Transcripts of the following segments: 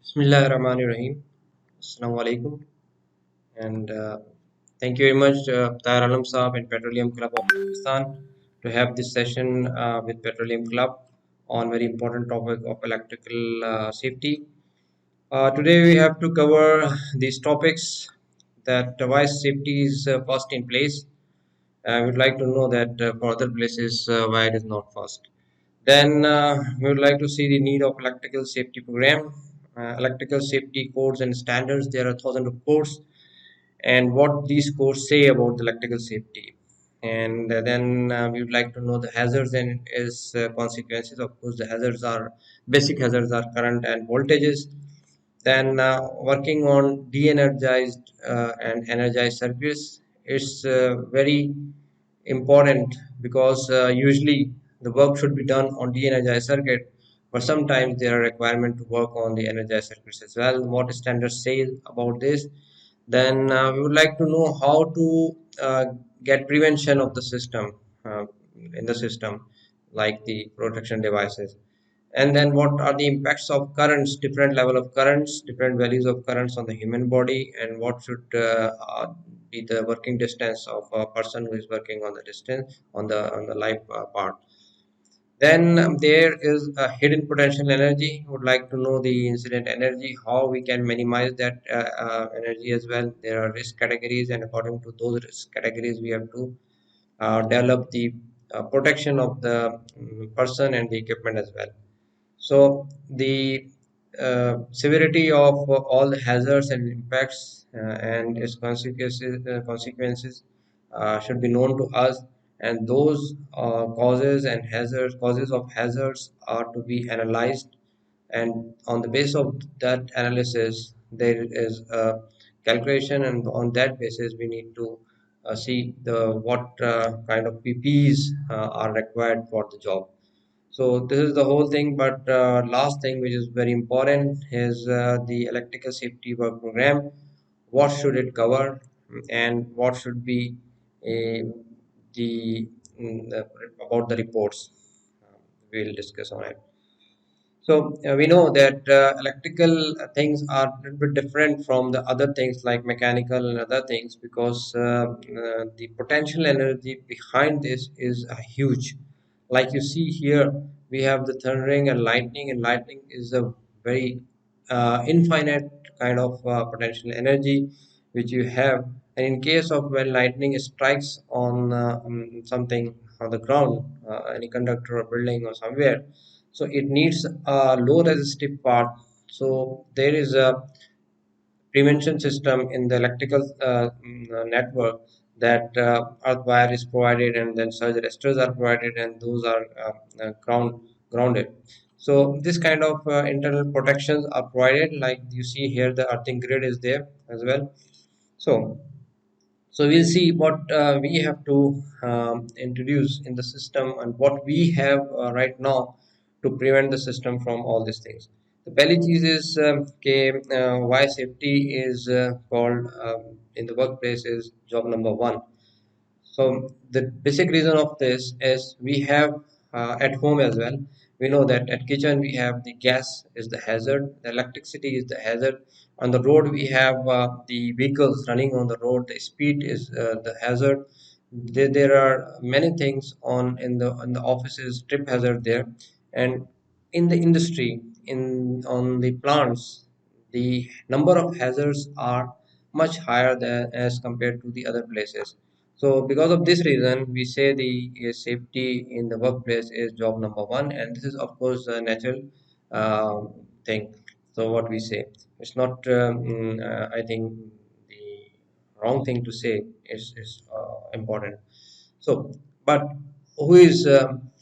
Bismillahirrahmanirrahim. Assalamu alaikum. And thank you very much, Tahir Alam Saab and Petroleum Club of Pakistan, to have this session with Petroleum Club on very important topic of electrical safety. Today we have to cover these topics that why safety is first in place. I would like to know that for other places why it is not first. Then we would like to see the need of electrical safety program, electrical safety codes and standards. There are thousands of codes, and what these codes say about the electrical safety. And then we would like to know the hazards and its consequences. Of course, the hazards are basic hazards are current and voltages. Then working on de-energized and energized circuits is very important because usually the work should be done on de-energized circuit, but sometimes there are requirement to work on the energized circuits as well. What standards say about this? Then we would like to know how to get prevention of the system uh, in the system, like the protection devices. And then what are the impacts of currents, different level of currents, different values of currents on the human body, and what should be the working distance of a person who is working on the distance on the life part. Then there is a hidden potential energy. Would like to know the incident energy, how we can minimize that energy as well. There are risk categories, and according to those risk categories, we have to develop the protection of the person and the equipment as well. So the severity of all the hazards and impacts and its consequences should be known to us, and those causes of hazards are to be analyzed, and on the basis of that analysis there is a calculation, and on that basis we need to see the what kind of PPs are required for the job. So this is the whole thing, but last thing which is very important is the electrical safety work program. What should it cover, and what should be uh, the, about the reports? We'll discuss on it. So we know that electrical things are a little bit different from the other things like mechanical and other things, because the potential energy behind this is huge. Like you see here, we have the thundering and lightning is a very infinite kind of potential energy which you have. And in case of when lightning strikes on something on the ground, any conductor or building or somewhere, so it needs a low resistive part. So there is a prevention system in the electrical network, that earth wire is provided, and then surge arresters are provided, and those are grounded. So this kind of internal protections are provided, like you see here the earthing grid is there as well. So so we'll see what we have to introduce in the system, and what we have right now to prevent the system from all these things. The पहली चीज is why safety is called in the workplace is job number one. So the basic reason of this is we have at home as well. We know that at kitchen we have the gas is the hazard, the electricity is the hazard. On the road we have the vehicles running on the road. The speed is the hazard. There are many things on in the offices, trip hazard there, and in the industry, in on the plants, the number of hazards are much higher than as compared to the other places. So because of this reason, we say the safety in the workplace is job number one, and this is of course a natural uh, thing. So what we say, it's not. I think the wrong thing to say is important. So, but who is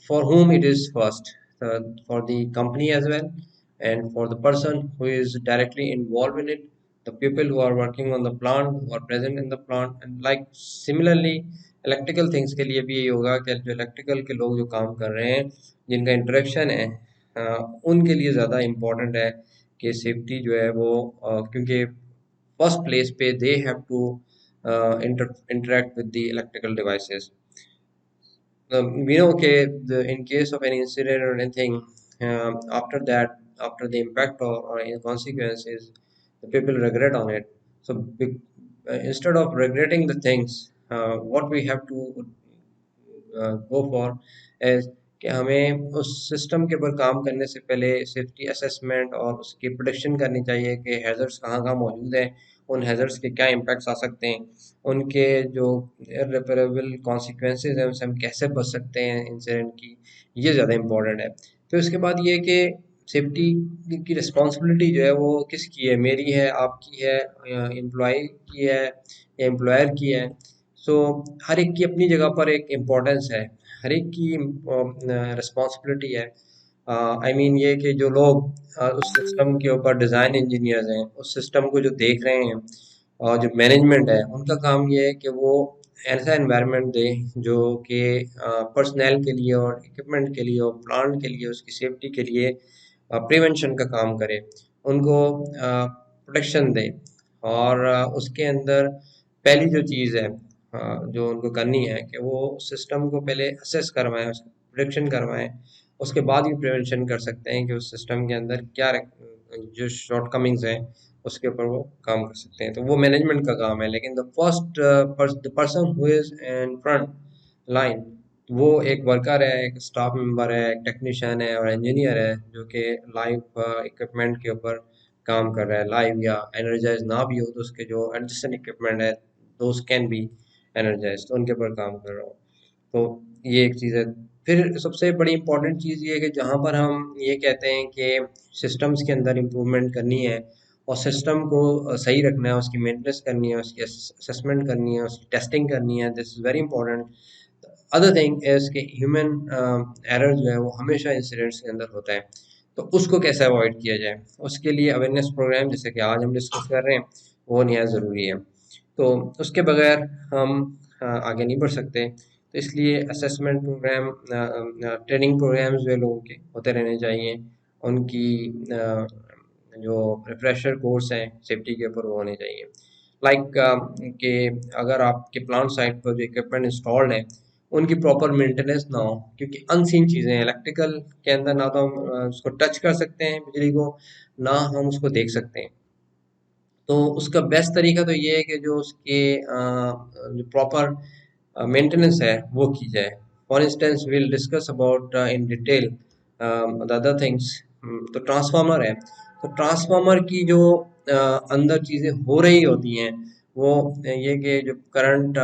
for whom it is first? For the company as well, and for the person who is directly involved in it, the people who are working on the plant, who are present in the plant, and like similarly electrical things के लिए भी यही होगा कि जो electrical के लोग जो काम कर रहे हैं, जिनका इंटरेक्शन है, उनके लिए ज़्यादा इम्पोर्टेंट है कि सेफ्टी जो है वो क्योंकि फर्स्ट प्लेस पे they have to interact with the electrical devices. We know, okay, in case of any incident or anything, after that after the impact or in consequences, the people regret on it. So instead of regretting the things, what we have to go for as कि हमें उस system के ऊपर काम करने से पहले safety assessment और उसकी प्रोडिक्शन करनी चाहिए कि हैज़र्ड्स कहाँ कहाँ मौजूद हैं, उन हैज़र्ड्स के क्या इम्पैक्ट्स आ सकते हैं, उनके जो इररिपरेबल कॉन्सिक्वेंसेज हैं उनसे हम कैसे बच सकते हैं इंसिडेंट की, ये ज़्यादा इम्पोर्टेंट है। फिर उसके बाद ये कि सेफ्टी की रिस्पॉन्सिबिलिटी जो है वो किसकी है, मेरी है, आपकी है, एम्प्लॉय की है या एम्प्लॉयर की है। सो हर एक की अपनी जगह पर एक इम्पोर्टेंस है, हर एक की रिस्पॉन्सिबिलिटी है। आई मीन ये कि जो लोग उस सिस्टम के ऊपर डिज़ाइन इंजीनियर्स हैं, उस सिस्टम को जो देख रहे हैं और जो मैनेजमेंट है, उनका काम ये है कि वो ऐसा एनवायरनमेंट दे जो कि पर्सनल के लिए और इक्विपमेंट के लिए और प्लांट के लिए, उसकी सेफ्टी के लिए प्रिवेंशन का काम करे, उनको प्रोटेक्शन दे। और उसके अंदर पहली जो चीज़ है जो उनको करनी है कि वो सिस्टम को पहले असेस करवाएं, उसकी प्रोडिक्शन करवाएं, उसके बाद ही प्रिवेंशन कर सकते हैं कि उस सिस्टम के अंदर क्या जो शॉर्टकमिंग्स हैं उसके ऊपर वो काम कर सकते हैं। तो वो मैनेजमेंट का काम है। लेकिन the person who is in front line, वो एक वर्कर है, एक स्टाफ मेंबर है, एक टेक्नीशियन है और इंजीनियर है जो कि लाइव इक्विपमेंट के ऊपर काम कर रहा है। लाइव या एनर्जाइज ना भी हो तो उसके जो एडजस्टेंट इक्विपमेंट है दोज कैन बी एनर्जाइज, तो उनके ऊपर काम कर रहा हूँ। तो ये एक चीज़ है। फिर सबसे बड़ी इंपॉर्टेंट चीज़ ये है कि जहाँ पर हम ये कहते हैं कि सिस्टम्स के अंदर इम्प्रूवमेंट करनी है और सिस्टम को सही रखना है, उसकी मेंटेनेंस करनी है, उसकी असेसमेंट करनी है, उसकी टेस्टिंग करनी है, this is very important. Other thing is कि ह्यूमन एरर जो है वो हमेशा इंसिडेंट्स के अंदर होता है, तो उसको कैसे अवॉइड किया जाए, उसके लिए अवेयरनेस प्रोग्राम जैसे कि आज हम डिस्कस कर रहे हैं वो निहायत ज़रूरी है। तो उसके बगैर हम आगे नहीं बढ़ सकते। तो इसलिए असेसमेंट प्रोग्राम, ट्रेनिंग प्रोग्राम्स जो है लोगों के होते रहने चाहिए, उनकी जो रिफ्रेशर कोर्स हैं सेफ्टी के ऊपर वो होने चाहिए। लाइक कि अगर आपके प्लांट साइट पर जो इक्विपमेंट इंस्टॉल्ड है उनकी प्रॉपर मेंटेनेंस ना हो, क्योंकि अनसीन चीज़ें हैं इलेक्ट्रिकल के अंदर, ना तो हम उसको टच कर सकते हैं बिजली को, ना हम उसको देख सकते हैं। तो उसका बेस्ट तरीका तो ये है कि जो उसके जो प्रॉपर मेंटेनेंस है वो की जाए। For instance will discuss about in detail the other things. तो ट्रांसफार्मर है, तो ट्रांसफार्मर की जो अंदर चीज़ें हो रही होती हैं वो ये कि जो करंट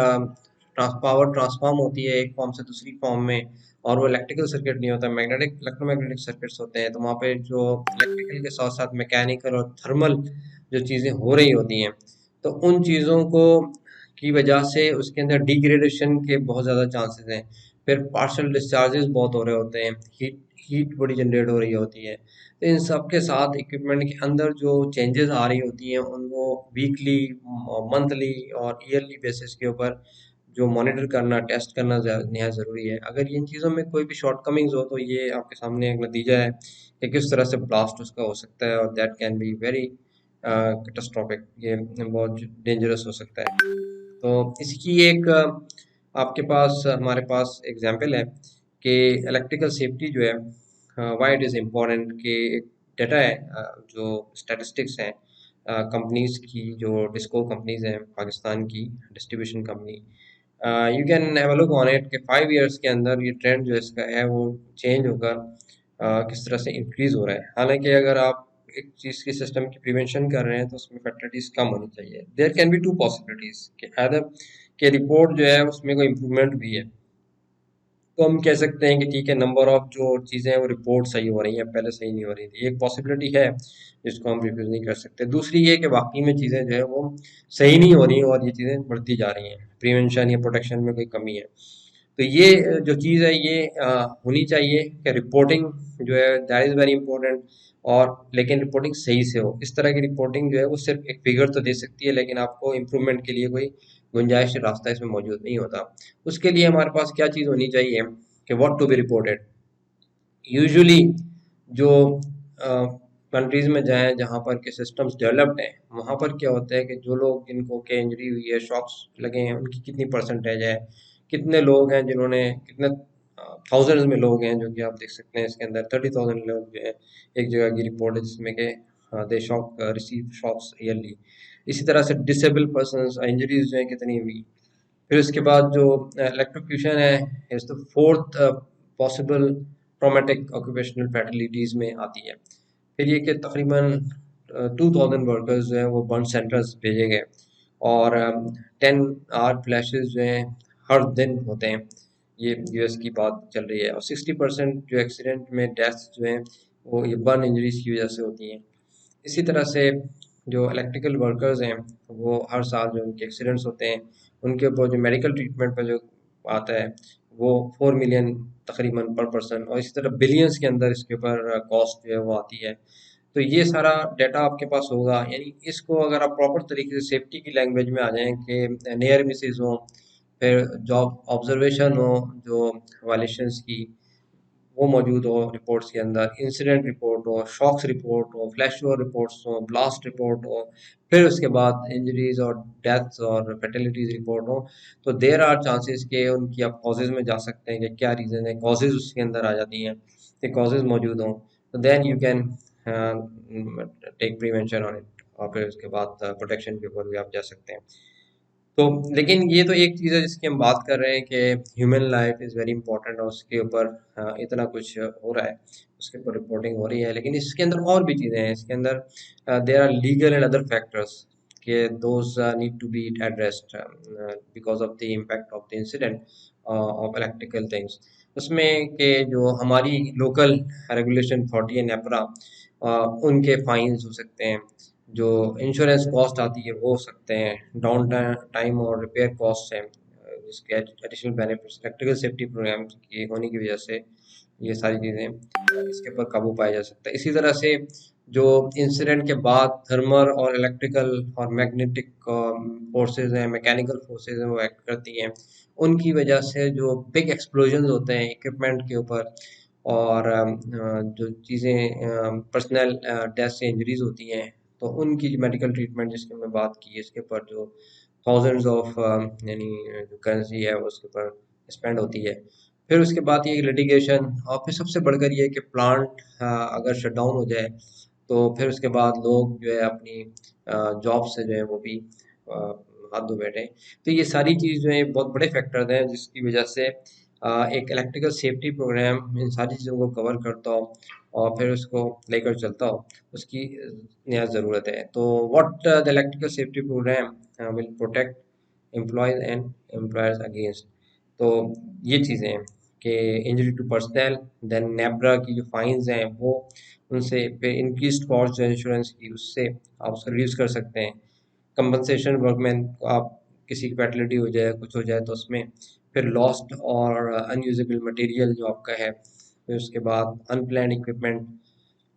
पावर ट्रांसफॉर्म होती है एक फॉर्म से दूसरी फॉर्म में, और वो इलेक्ट्रिकल सर्किट नहीं होता, मैग्नेटिक इलेक्ट्रोमैग्नेटिक सर्किट्स होते हैं। तो वहाँ पे जो इलेक्ट्रिकल के साथ साथ मैकेनिकल और थर्मल जो चीज़ें हो रही होती हैं, तो उन चीज़ों को की वजह से उसके अंदर डिग्रेडेशन के बहुत ज़्यादा चांसेस हैं। फिर पार्शियल डिस्चार्जेस बहुत हो रहे होते हैं, हीट हीट बड़ी जनरेट हो रही होती है। तो इन सब के साथ इक्विपमेंट के अंदर जो चेंजेस आ रही होती हैं उनको वीकली, मंथली और ईयरली बेसिस के ऊपर जो मॉनिटर करना, टेस्ट करना निहायत ज़रूरी है। अगर इन चीज़ों में कोई भी शॉर्टकमिंग्स हो तो ये आपके सामने एक नतीजा है कि किस तरह से ब्लास्ट उसका हो सकता है, और that can be very catastrophic, ये बहुत डेंजरस हो सकता है। तो इसकी एक आपके पास, हमारे पास एग्जांपल है कि इलेक्ट्रिकल सेफ्टी जो है व्हाई इट इज़ इम्पोर्टेंट, कि एक डाटा है जो स्टैटिस्टिक्स हैं कंपनीज की, जो डिस्को कंपनीज हैं पाकिस्तान की distribution company, you can have a look on it कि 5 इयर्स के अंदर ये ट्रेंड जो इसका है वो चेंज होकर किस तरह से इंक्रीज हो रहा है। हालांकि अगर आप एक चीज़ की सिस्टम की प्रिवेंशन कर रहे हैं तो उसमें फैटलिटीज कम होनी चाहिए। There can be two possibilities कि अदर के रिपोर्ट जो है उसमें कोई इम्प्रूवमेंट भी है, तो हम कह सकते हैं कि ठीक है, नंबर ऑफ जो चीज़ें हैं वो रिपोर्ट सही हो रही हैं, पहले सही नहीं हो रही थी, एक पॉसिबिलिटी है जिसको हम रिफ्यूज़ नहीं कर सकते। दूसरी ये कि वाकई में चीज़ें जो है वो सही नहीं हो रही और ये चीज़ें बढ़ती जा रही हैं, प्रिवेंशन या प्रोटेक्शन में कोई कमी है। तो ये जो चीज़ है ये होनी चाहिए कि रिपोर्टिंग जो है दैट इज़ वेरी इंपॉर्टेंट, और लेकिन रिपोर्टिंग सही से हो। इस तरह की रिपोर्टिंग जो है वो सिर्फ एक फिगर तो दे सकती है, लेकिन आपको इम्प्रूवमेंट के लिए कोई गुंजाइश रास्ता इसमें मौजूद नहीं होता। उसके लिए हमारे पास क्या चीज़ होनी चाहिए कि what to be reported. Usually जो कंट्रीज में जाएं जहाँ पर के सिस्टम्स डेवलप्ड हैं, वहाँ पर क्या होता है कि जो लोग जिनको के इंजरी हुई है, शॉक्स लगे हैं, उनकी कितनी परसेंटेज है, कितने लोग हैं जिन्होंने कितने थाउजेंड्स में लोग हैं जो कि आप देख सकते हैं इसके अंदर 30,000 लोग जो है एक जगह की रिपोर्ट है जिसमें कि दे शॉक रिसीव शॉक्स ईयरली। इसी तरह से डिसेबल पर्सनस इंजरीज जो है कितनी हुई। फिर उसके बाद जो इलेक्ट्रोक्यूशन है is the fourth possible traumatic occupational fatalities में आती है। फिर ये कि तकरीबन 2000 वर्कर्स जो हैं वो बर्न सेंटर्स भेजे गए और 10 आवर फ्लैशेज जो हैं हर दिन होते हैं। ये यूएस की बात चल रही है और 60% जो एक्सीडेंट में डेथ्स जो हैं वो ये बर्न इंजरीज की वजह से होती हैं। इसी तरह से जो इलेक्ट्रिकल वर्कर्स हैं वो हर साल जो उनके एक्सीडेंट्स होते हैं उनके ऊपर जो मेडिकल ट्रीटमेंट पर जो आता है वो 4 मिलियन तकरीबन पर पर्सन और इसी तरह बिलियंस के अंदर इसके ऊपर कॉस्ट जो है वो आती है। तो ये सारा डाटा आपके पास होगा, यानी इसको अगर आप प्रॉपर तरीके से सेफ्टी की लैंग्वेज में आ जाएं कि नियर मिसेज हो, फिर जॉब ऑब्जर्वेशन हो, जो वायलेशंस की वो मौजूद हो रिपोर्ट्स के अंदर, इंसिडेंट रिपोर्ट हो, शॉक्स रिपोर्ट हो, फ्लैश ओवर रिपोर्ट्स हो, ब्लास्ट रिपोर्ट हो, फिर उसके बाद इंजरीज और डेथ्स और फैटेलिटीज रिपोर्ट हो, तो देर आर चांसेस के उनकी आप कॉजेज में जा सकते हैं कि क्या रीज़न है, कॉजेज उसके अंदर आ जाती हैं कि कॉजेज मौजूद हों, तो then you can take prevention on it और फिर उसके बाद प्रोटेक्शन के ऊपर भी आप जा सकते हैं। तो लेकिन ये तो एक चीज़ है जिसकी हम बात कर रहे हैं कि human life is very important और उसके ऊपर इतना कुछ हो रहा है, उसके ऊपर रिपोर्टिंग हो रही है, लेकिन इसके अंदर और भी चीज़ें हैं। इसके अंदर there are legal and other factors के those need to be addressed because of the impact of the incident of electrical things. उसमें के जो हमारी लोकल रेगुलेशन अथॉरिटी है नेपरा, उनके फाइन्स हो सकते हैं, जो इंश्योरेंस कॉस्ट आती है वो हो सकते हैं, डाउन टाइम और रिपेयर कॉस्ट हैं, जिसके additional benefits electrical safety program की होने की वजह से ये सारी चीज़ें इसके ऊपर काबू पाया जा सकता है। इसी तरह से जो इंसिडेंट के बाद थर्मल और इलेक्ट्रिकल और मैग्नेटिक फोर्सेस हैं, मैकेनिकल फोर्सेस हैं, वो एक्ट करती हैं। उनकी वजह से जो बिग एक्सप्लोजन होते हैं इक्विपमेंट के ऊपर और जो चीज़ें पर्सनल डेथ से इंजरीज होती हैं, तो उनकी मेडिकल ट्रीटमेंट जिसकी मैं बात की इसके ऊपर जो थाउजेंड्स ऑफ यानी जो करेंसी है उसके ऊपर स्पेंड होती है। फिर उसके बाद ये लिटिगेशन और फिर सबसे बढ़कर ये कि प्लांट अगर शट डाउन हो जाए तो फिर उसके बाद लोग जो है अपनी जॉब से जो है वो भी अ, हाथ धो बैठे। तो ये सारी चीज़ जो है बहुत बड़े फैक्टर्स हैं जिसकी वजह से एक इलेक्ट्रिकल सेफ्टी प्रोग्राम इन सारी चीज़ों को कवर करता हो और फिर उसको लेकर चलता हो, उसकी नया ज़रूरत है। तो what the electrical safety program will protect employees and employers against. तो ये चीज़ें हैं कि इंजरी टू पर्सनल, देन नेब्रा की जो फाइन्स हैं वो उनसे फिर इंक्रीज्ड कॉस्ट जो इंश्योरेंस की उससे आप उसको रिड्यूस कर सकते हैं। कंपनसेशन वर्कमैन को आप किसी की फैटिलिटी हो जाए कुछ हो जाए तो उसमें फिर लॉस्ट और अनयूजेबल मटेरियल जो आपका है, फिर उसके बाद अनप्लान्ड इक्विपमेंट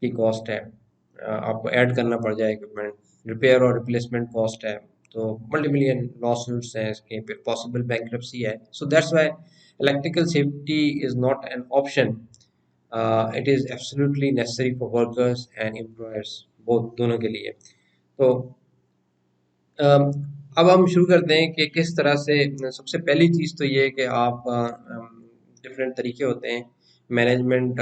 की कॉस्ट है, आपको ऐड करना पड़ जाए इक्विपमेंट, रिपेयर और रिप्लेसमेंट कॉस्ट है, तो मल्टी मिलियन लॉसूट्स हैं इसके, फिर पॉसिबल बैंक्रप्सी है। So that's why electrical safety is not an option, it is absolutely necessary for workers and employers, both दोनों के लिए। तो अम, अब हम शुरू करते हैं कि किस तरह से। सबसे पहली चीज़ तो ये है कि आप डिफरेंट तरीके होते हैं, मैनेजमेंट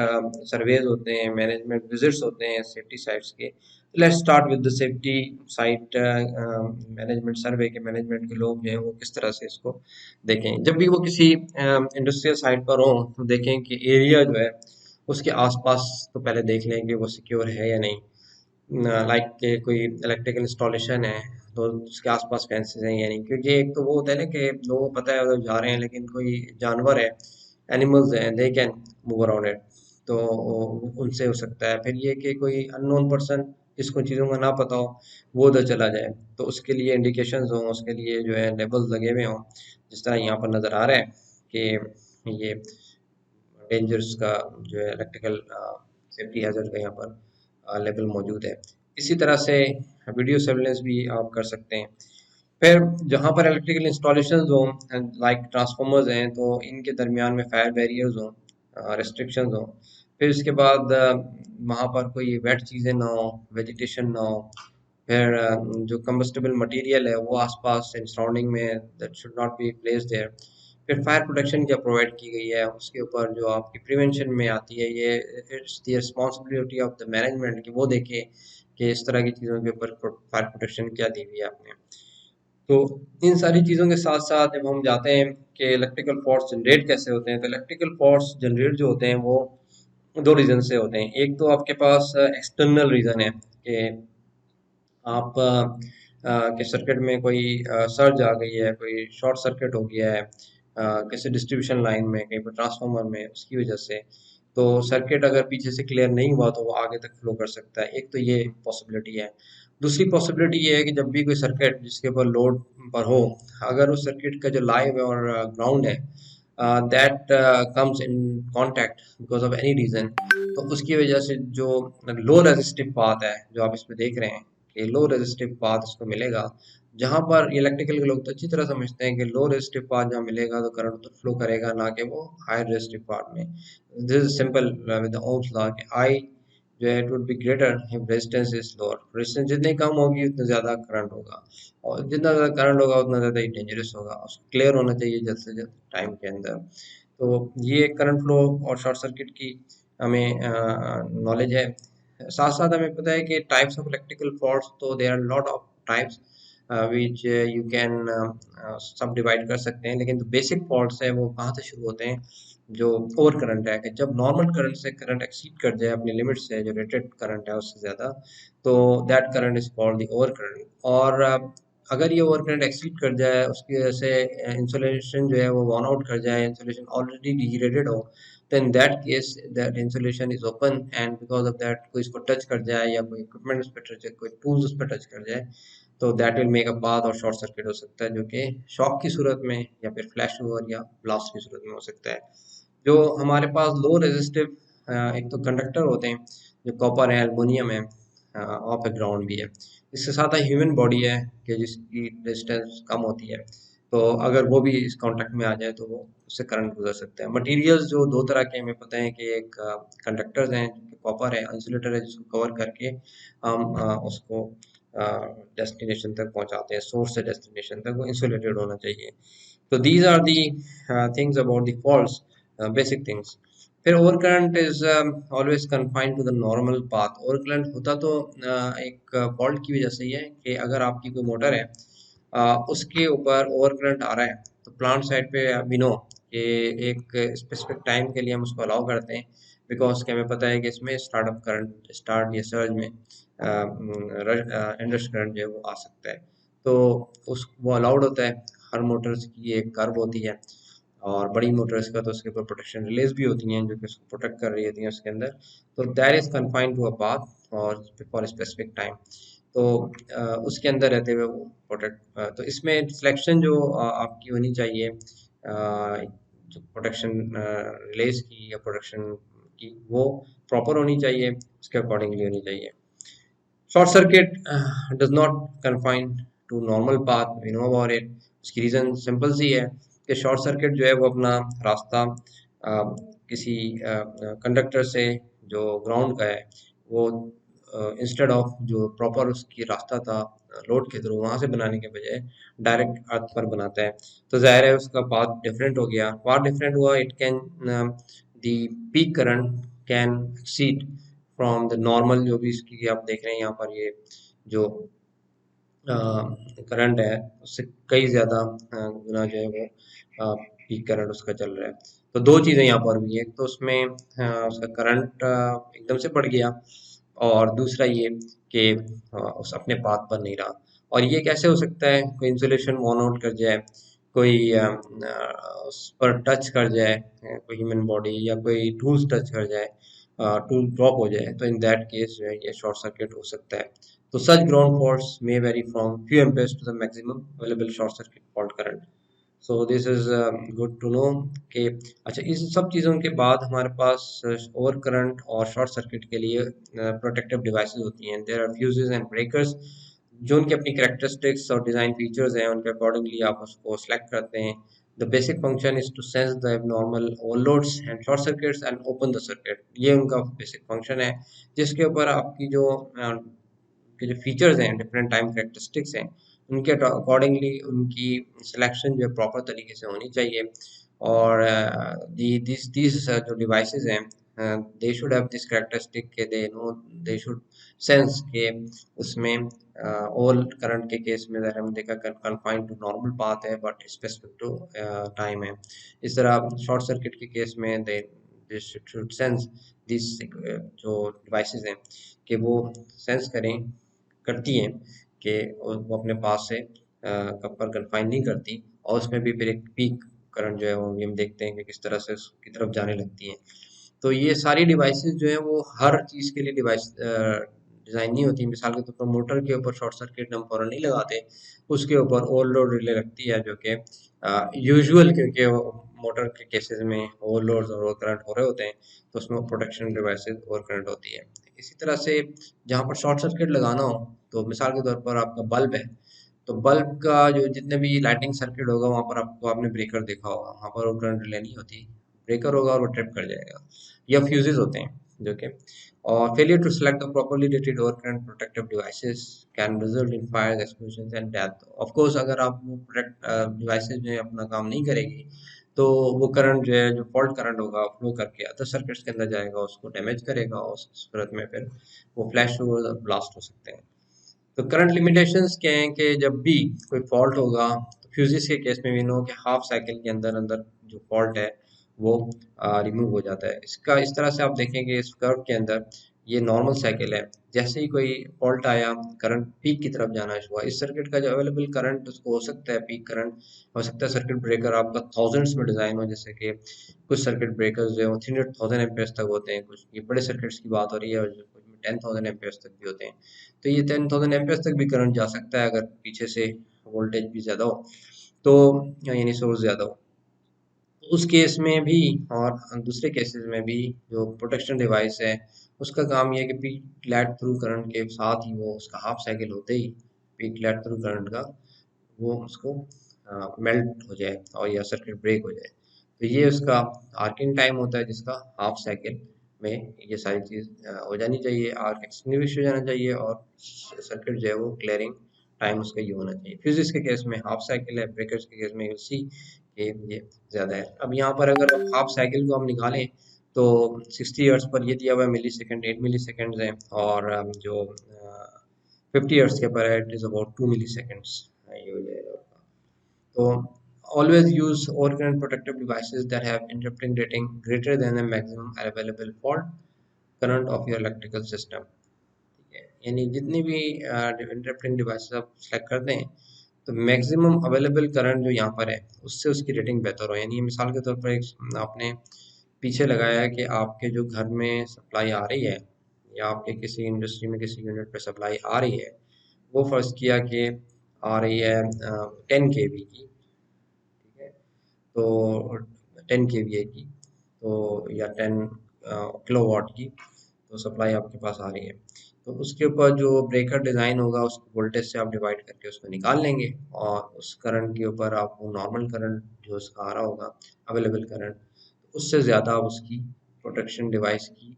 सर्वेज होते हैं, मैनेजमेंट विजिट्स होते हैं सेफ्टी साइट्स के। Let's start with the safety site management survey के मैनेजमेंट के लोग जो हैं वो किस तरह से इसको देखें। जब भी वो किसी इंडस्ट्रियल साइट पर हो तो देखें कि एरिया जो है उसके आसपास तो पहले देख लें कि वो सिक्योर है या नहीं। लाइक के कोई इलेक्ट्रिकल इंस्टॉलेशन है तो उसके आसपास फेंसेस हैं या नहीं, क्योंकि एक तो वो होता है ना कि लोगों को पता है उधर जा रहे हैं लेकिन कोई जानवर है, एनिमल्स हैं, they can move around it, तो उनसे हो सकता है। फिर ये कि कोई अननोन पर्सन जिसको चीज़ों का ना पता हो वो उधर चला जाए, तो उसके लिए इंडिकेशंस हों, उसके लिए जो है लेबल्स लगे हुए हों, जिस तरह यहाँ पर नज़र आ रहा है कि ये डेंजर्स का जो है इलेक्ट्रिकल सेफ्टी हैजर्ड का यहाँ पर लेवल मौजूद है। इसी तरह से वीडियो सर्विलेंस भी आप कर सकते हैं। फिर जहाँ पर इलेक्ट्रिकल इंस्टॉलेशन हो लाइक ट्रांसफार्मर्स हैं तो इनके दरमियान में फायर बैरियर्स हों, रेस्ट्रिक्शंस हों। फिर उसके बाद वहाँ पर कोई वेट चीज़ें ना हो, वेजिटेशन ना हो। फिर जो कंबस्टिबल मटेरियल है वो आसपास सराउंडिंग में that should not be placed there. फिर फायर प्रोटेक्शन क्या प्रोवाइड की गई है उसके ऊपर जो आपकी प्रिवेंशन में आती है, ये it's the responsibility of the management कि वो देखे कि इस तरह की चीज़ों के ऊपर फायर प्रोटेक्शन क्या दी हुई है आपने। तो इन सारी चीज़ों के साथ साथ जब हम जाते हैं कि इलेक्ट्रिकल फॉल्ट जनरेट कैसे होते हैं, तो इलेक्ट्रिकल फॉल्ट जनरेट जो होते हैं वो दो रीज़न से होते हैं। एक तो आपके पास एक्सटर्नल रीज़न है कि आप के सर्किट में कोई सर्ज आ गई है, कोई शॉर्ट सर्किट हो गया है किसी डिस्ट्रीब्यूशन लाइन में, कहीं पर ट्रांसफार्मर में, उसकी वजह से तो सर्किट अगर पीछे से क्लियर नहीं हुआ तो वो आगे तक फ्लो कर सकता है। एक तो ये पॉसिबिलिटी है। दूसरी पॉसिबिलिटी ये है कि जब भी कोई सर्किट जिसके ऊपर लोड पर हो, अगर उस सर्किट का जो लाइव और ग्राउंड है that comes in contact because of any reason, तो उसकी वजह से जो लो रेजिस्टिव पाथ है जो आप इसमें देख रहे हैं कि लो रेजिस्टिव पाथ इसको मिलेगा, जहां पर इलेक्ट्रिकल के लोग तो अच्छी तरह समझते हैं कि लो रेजिस्टिव पाथ जहाँ मिलेगा तो करंट तो फ्लो करेगा, ना कि वो हाई रेजिस्टिव पाथ में। This is simple with the Ohm's law कि आई जो है it would be greater if resistance is lower. Resistance जितनी कम होगी उतना ज़्यादा करंट होगा, और जितना ज़्यादा करंट होगा उतना ज़्यादा ही डेंजरस होगा। उसको क्लियर होना चाहिए जल्द से जल्द टाइम के अंदर। तो ये करंट फ्लो और शॉर्ट सर्किट की हमें नॉलेज है। साथ साथ हमें पता है कि टाइप्स ऑफ इलेक्ट्रिकल फॉल्ट्स, तो there are lot of types which you can subdivide कर सकते हैं, लेकिन जो बेसिक फॉल्ट्स है वो कहाँ से शुरू होते हैं, जो ओवर करंट है कि जब नॉर्मल करंट से करंट एक्सीड कर जाए अपनी लिमिट से, जो रेटेड करंट है उससे ज़्यादा, तो that current is called the over current. और अगर ये ओवर करंट एक्सीड कर जाए, उसकी वजह से इंसुलेशन जो है वो वॉन आउट कर जाए, इंसुलेशन ऑलरेडी डिग्रेडेड हो, तो in that case that insulation is open and because of that कोई इसको टच कर जाए या कोई इक्विपमेंट उस पर टच, कोई टूल्स उस पर टच कर जाए, तो that will make a path और शॉर्ट सर्किट हो सकता है, जो कि शॉक की सूरत में या फिर फ्लैश ओवर या ब्लास्ट की सूरत में हो सकता है। जो हमारे पास लो रेजिस्टिव एक तो कंडक्टर होते हैं जो कॉपर है, एल्युमिनियम है, ऑफ ग्राउंड भी है। इसके साथ ह्यूमन बॉडी है कि जिसकी रेजिस्टेंस कम होती है, तो अगर वो भी इस कांटेक्ट में आ जाए तो वो उससे करंट गुजर सकता है। मटेरियल्स जो दो तरह के हमें पता है कि एक कंडक्टर्स हैं, कॉपर है, इंसुलेटर है जिसको कवर करके हम उसको डेस्टिनेशन तक पहुंचाते हैं, सोर्स से डेस्टिनेशन तक वो इंसुलेटेड होना चाहिए। तो these are the things about the faults, basic things. फिर overcurrent is always confined to the normal path. Overcurrent होता तो एक फॉल्ट की वजह से ही है कि अगर आपकी कोई मोटर है उसके ऊपर ओवर करंट आ रहा है, तो प्लांट साइड पे वी नो कि एक स्पेसिफिक टाइम के लिए हम उसको अलाउ करते हैं, बिकॉज कि हमें पता है कि इसमें स्टार्टअप करंट, स्टार्ट या सर्ज में इंडस करंट जो है वो आ सकता है। तो उस वो अलाउड होता है। हर मोटर्स की एक कर्व होती है, और बड़ी मोटर्स का तो उसके ऊपर प्रोटेक्शन रिलेज भी होती हैं जो कि उसको प्रोटेक्ट कर रही होती हैं उसके अंदर। तो that is confined to a path और फॉर स्पेसिफिक टाइम, तो उसके अंदर रहते हुए वो प्रोटेक्ट। तो इसमें सिलेक्शन जो आपकी होनी चाहिए जो प्रोटेक्शन रिलेज की या प्रोटेक्शन की, वो प्रॉपर होनी चाहिए, उसके अकॉर्डिंगली होनी चाहिए। Short circuit does not confine to normal path, we know about it. उसकी रीज़न सिंपल सी है कि शॉर्ट सर्किट जो है वो अपना रास्ता किसी कंडक्टर से जो ग्राउंड का है, वो इंस्टेड ऑफ जो प्रॉपर उसकी रास्ता था लोड के थ्रू वहाँ से बनाने के बजाय डायरेक्ट अर्थ पर बनाता है। तो ज़ाहिर है उसका पाथ डिफरेंट हो गया। पाथ डिफरेंट हुआ, it can the peak current can exceed from the normal, जो भी इसकी आप देख रहे हैं यहाँ पर, ये जो करंट है उससे कई ज़्यादा गुना जो है वो पीक करंट उसका चल रहा है। तो दो चीज़ें यहाँ पर हुई, एक तो उसमें उसका करंट एकदम से बढ़ गया, और दूसरा ये कि उस अपने पाथ पर नहीं रहा। और ये कैसे हो सकता है, कोई इंसुलेशन वॉन आउट कर जाए, कोई उस पर टच कर जाए, कोई ह्यूमन बॉडी या कोई टूल्स टच कर जाए, टूल ड्रॉप हो जाए, तो इन दैट केस जो है ये शॉर्ट सर्किट हो सकता है। तो such ground faults may vary from few amperes to the maximum available short circuit fault current. So this is good to know कि अच्छा, इस सब चीज़ों के बाद हमारे पास ओवर करंट और शॉर्ट सर्किट के लिए प्रोटेक्टिव डिवाइसेस होती हैं। There are fuses and breakers, जो उनकी अपनी कैरेक्टरिस्टिक्स और डिज़ाइन फीचर्स हैं, उनके अकॉर्डिंगली आप उसको सेलेक्ट करते हैं। The basic function is to sense the abnormal overloads and short circuits and open the circuit. ये उनका बेसिक फंक्शन है, जिसके ऊपर आपकी जो के जो फीचर्स हैं, डिफरेंट टाइम कैरेक्टरिस्टिक्स हैं, उनके अकॉर्डिंगली उनकी सिलेक्शन जो है प्रॉपर तरीके से होनी चाहिए। और these जो डिवाइसेस हैं, they should have this characteristic के दे शुड सेंस के उसमें ऑल करंट के केस में अगर हम देखा कन्फाइंड टू नॉर्मल पाथ है बट स्पेसिफिक टू टाइम है। इस तरह शॉर्ट सर्किट के केस में दे शुड सेंस दिस जो डिवाइसेस हैं कि वो सेंस करती हैं कि वो अपने पास से कब पर कन्फाइन नहीं करती, और उसमें भी फिर एक पीक करंट जो है वो भी हम देखते हैं कि किस तरह से उसकी तरफ जाने लगती हैं। तो ये सारी डिवाइसेस जो है वो हर चीज़ के लिए डिवाइस डिज़ाइन नहीं होती। मिसाल के तौर पर मोटर के ऊपर शॉर्ट सर्किट हम फौरन नहीं लगाते, उसके ऊपर ओवरलोड रिले लगती है जो कि यूजुअल, क्योंकि मोटर के केसेस में ओवरलोड और ओवर करंट हो रहे होते हैं, तो उसमें प्रोटेक्शन डिवाइसेस ओवर करंट होती है। इसी तरह से जहाँ पर शॉर्ट सर्किट लगाना हो, तो मिसाल के तौर पर आपका बल्ब है, तो बल्ब का जो जितने भी लाइटिंग सर्किट होगा वहाँ पर आपको आपने ब्रेकर देखा होगा, वहाँ पर वो करंट रिले नहीं होती, ब्रेकर होगा और वो ट्रिप कर जाएगा, या फ्यूजेस होते हैं जो कि, और failure to select the properly rated over current protective devices can result in fire explosion and death. Of course अगर आप वो प्रोटेक्ट डिवाइसेस जो है अपना काम नहीं करेगी, तो वो करंट जो है, जो फॉल्ट करंट होगा फ्लो करके अदर सर्किट्स के अंदर जाएगा, उसको डैमेज करेगा, और उस सूरत में फिर वो फ्लैश और ब्लास्ट हो सकते हैं। तो करंट लिमिटेशंस क्या हैं कि जब भी कोई फॉल्ट होगा, तो फ्यूजिस के केस में भी नो कि हाफ साइकिल के अंदर अंदर जो फॉल्ट है वो रिमूव हो जाता है। इसका इस तरह से आप देखेंगे इस कर्व के अंदर, ये नॉर्मल साइकिल है, जैसे ही कोई फॉल्ट आया करंट पीक की तरफ जाना शुरू हुआ। इस सर्किट का जो अवेलेबल करंट उसको हो सकता है पीक करंट, हो सकता है सर्किट ब्रेकर आपका थाउजेंड्स में डिजाइन हो, जैसे कि कुछ सर्किट ब्रेकर्स जो है 300,000 एम्पेयर्स तक होते हैं, कुछ ये बड़े सर्किट्स की बात हो रही है, और कुछ में 10,000 एम्पेयर्स तक भी होते हैं। तो ये 10,000 एम्पेयर्स तक भी करंट जा सकता है अगर पीछे से वोल्टेज भी ज़्यादा हो, तो यानी सोर्स ज़्यादा हो। उस केस में भी और दूसरे केसेस में भी जो प्रोटेक्शन डिवाइस है, उसका काम ये है कि पीक लेट थ्रू करंट के साथ ही वो उसका हाफ साइकिल होते ही पीक लेट थ्रू करंट का वो उसको मेल्ट हो जाए और या सर्किट ब्रेक हो जाए। तो ये उसका आर्किंग टाइम होता है, जिसका हाफ साइकिल में ये सारी चीज़ हो जानी चाहिए, आर्क एक्सटिंग्विश हो जाना चाहिए, और सर्किट जो है वो क्लियरिंग टाइम उसका ये होना चाहिए। फिजिक्स के केस में हाफ साइकिल है, ब्रेकर्स के केस में सी कि ये ज़्यादा है। अब यहाँ पर अगर हाफ साइकिल को हम निकालें, तो 60 हर्ट्ज पर ये दिया हुआ है मिली सेकेंड 8 मिली सेकेंड्स है, और जो 50 हर्ट्ज के पर है it is about 2 milliseconds ये हो जाएगा। तो always use overcurrent protective devices that have interrupting rating greater than the maximum available fault current of your electrical system। ठीक है, यानी जितनी भी इंटरप्टिंग डिवाइसेस आप सेलेक्ट करते हैं, तो मैक्सिमम अवेलेबल करंट जो यहाँ पर है उससे उसकी रेटिंग बेहतर हो। यानी मिसाल के तौर पर एक आपने पीछे लगाया है कि आपके जो घर में सप्लाई आ रही है, या आपके किसी इंडस्ट्री में किसी यूनिट पे सप्लाई आ रही है, वो फर्ज किया कि आ रही है 10 kV की, ठीक है, तो 10 kVA की, तो या 10 किलोवाट की तो सप्लाई आपके पास आ रही है। तो उसके ऊपर जो ब्रेकर डिज़ाइन होगा उसको वोल्टेज से आप डिवाइड करके उसको निकाल लेंगे, और उस करंट के ऊपर आप वो नॉर्मल करंट जो उसका आ रहा होगा अवेलेबल करंट, उससे ज़्यादा आप उसकी प्रोटेक्शन डिवाइस की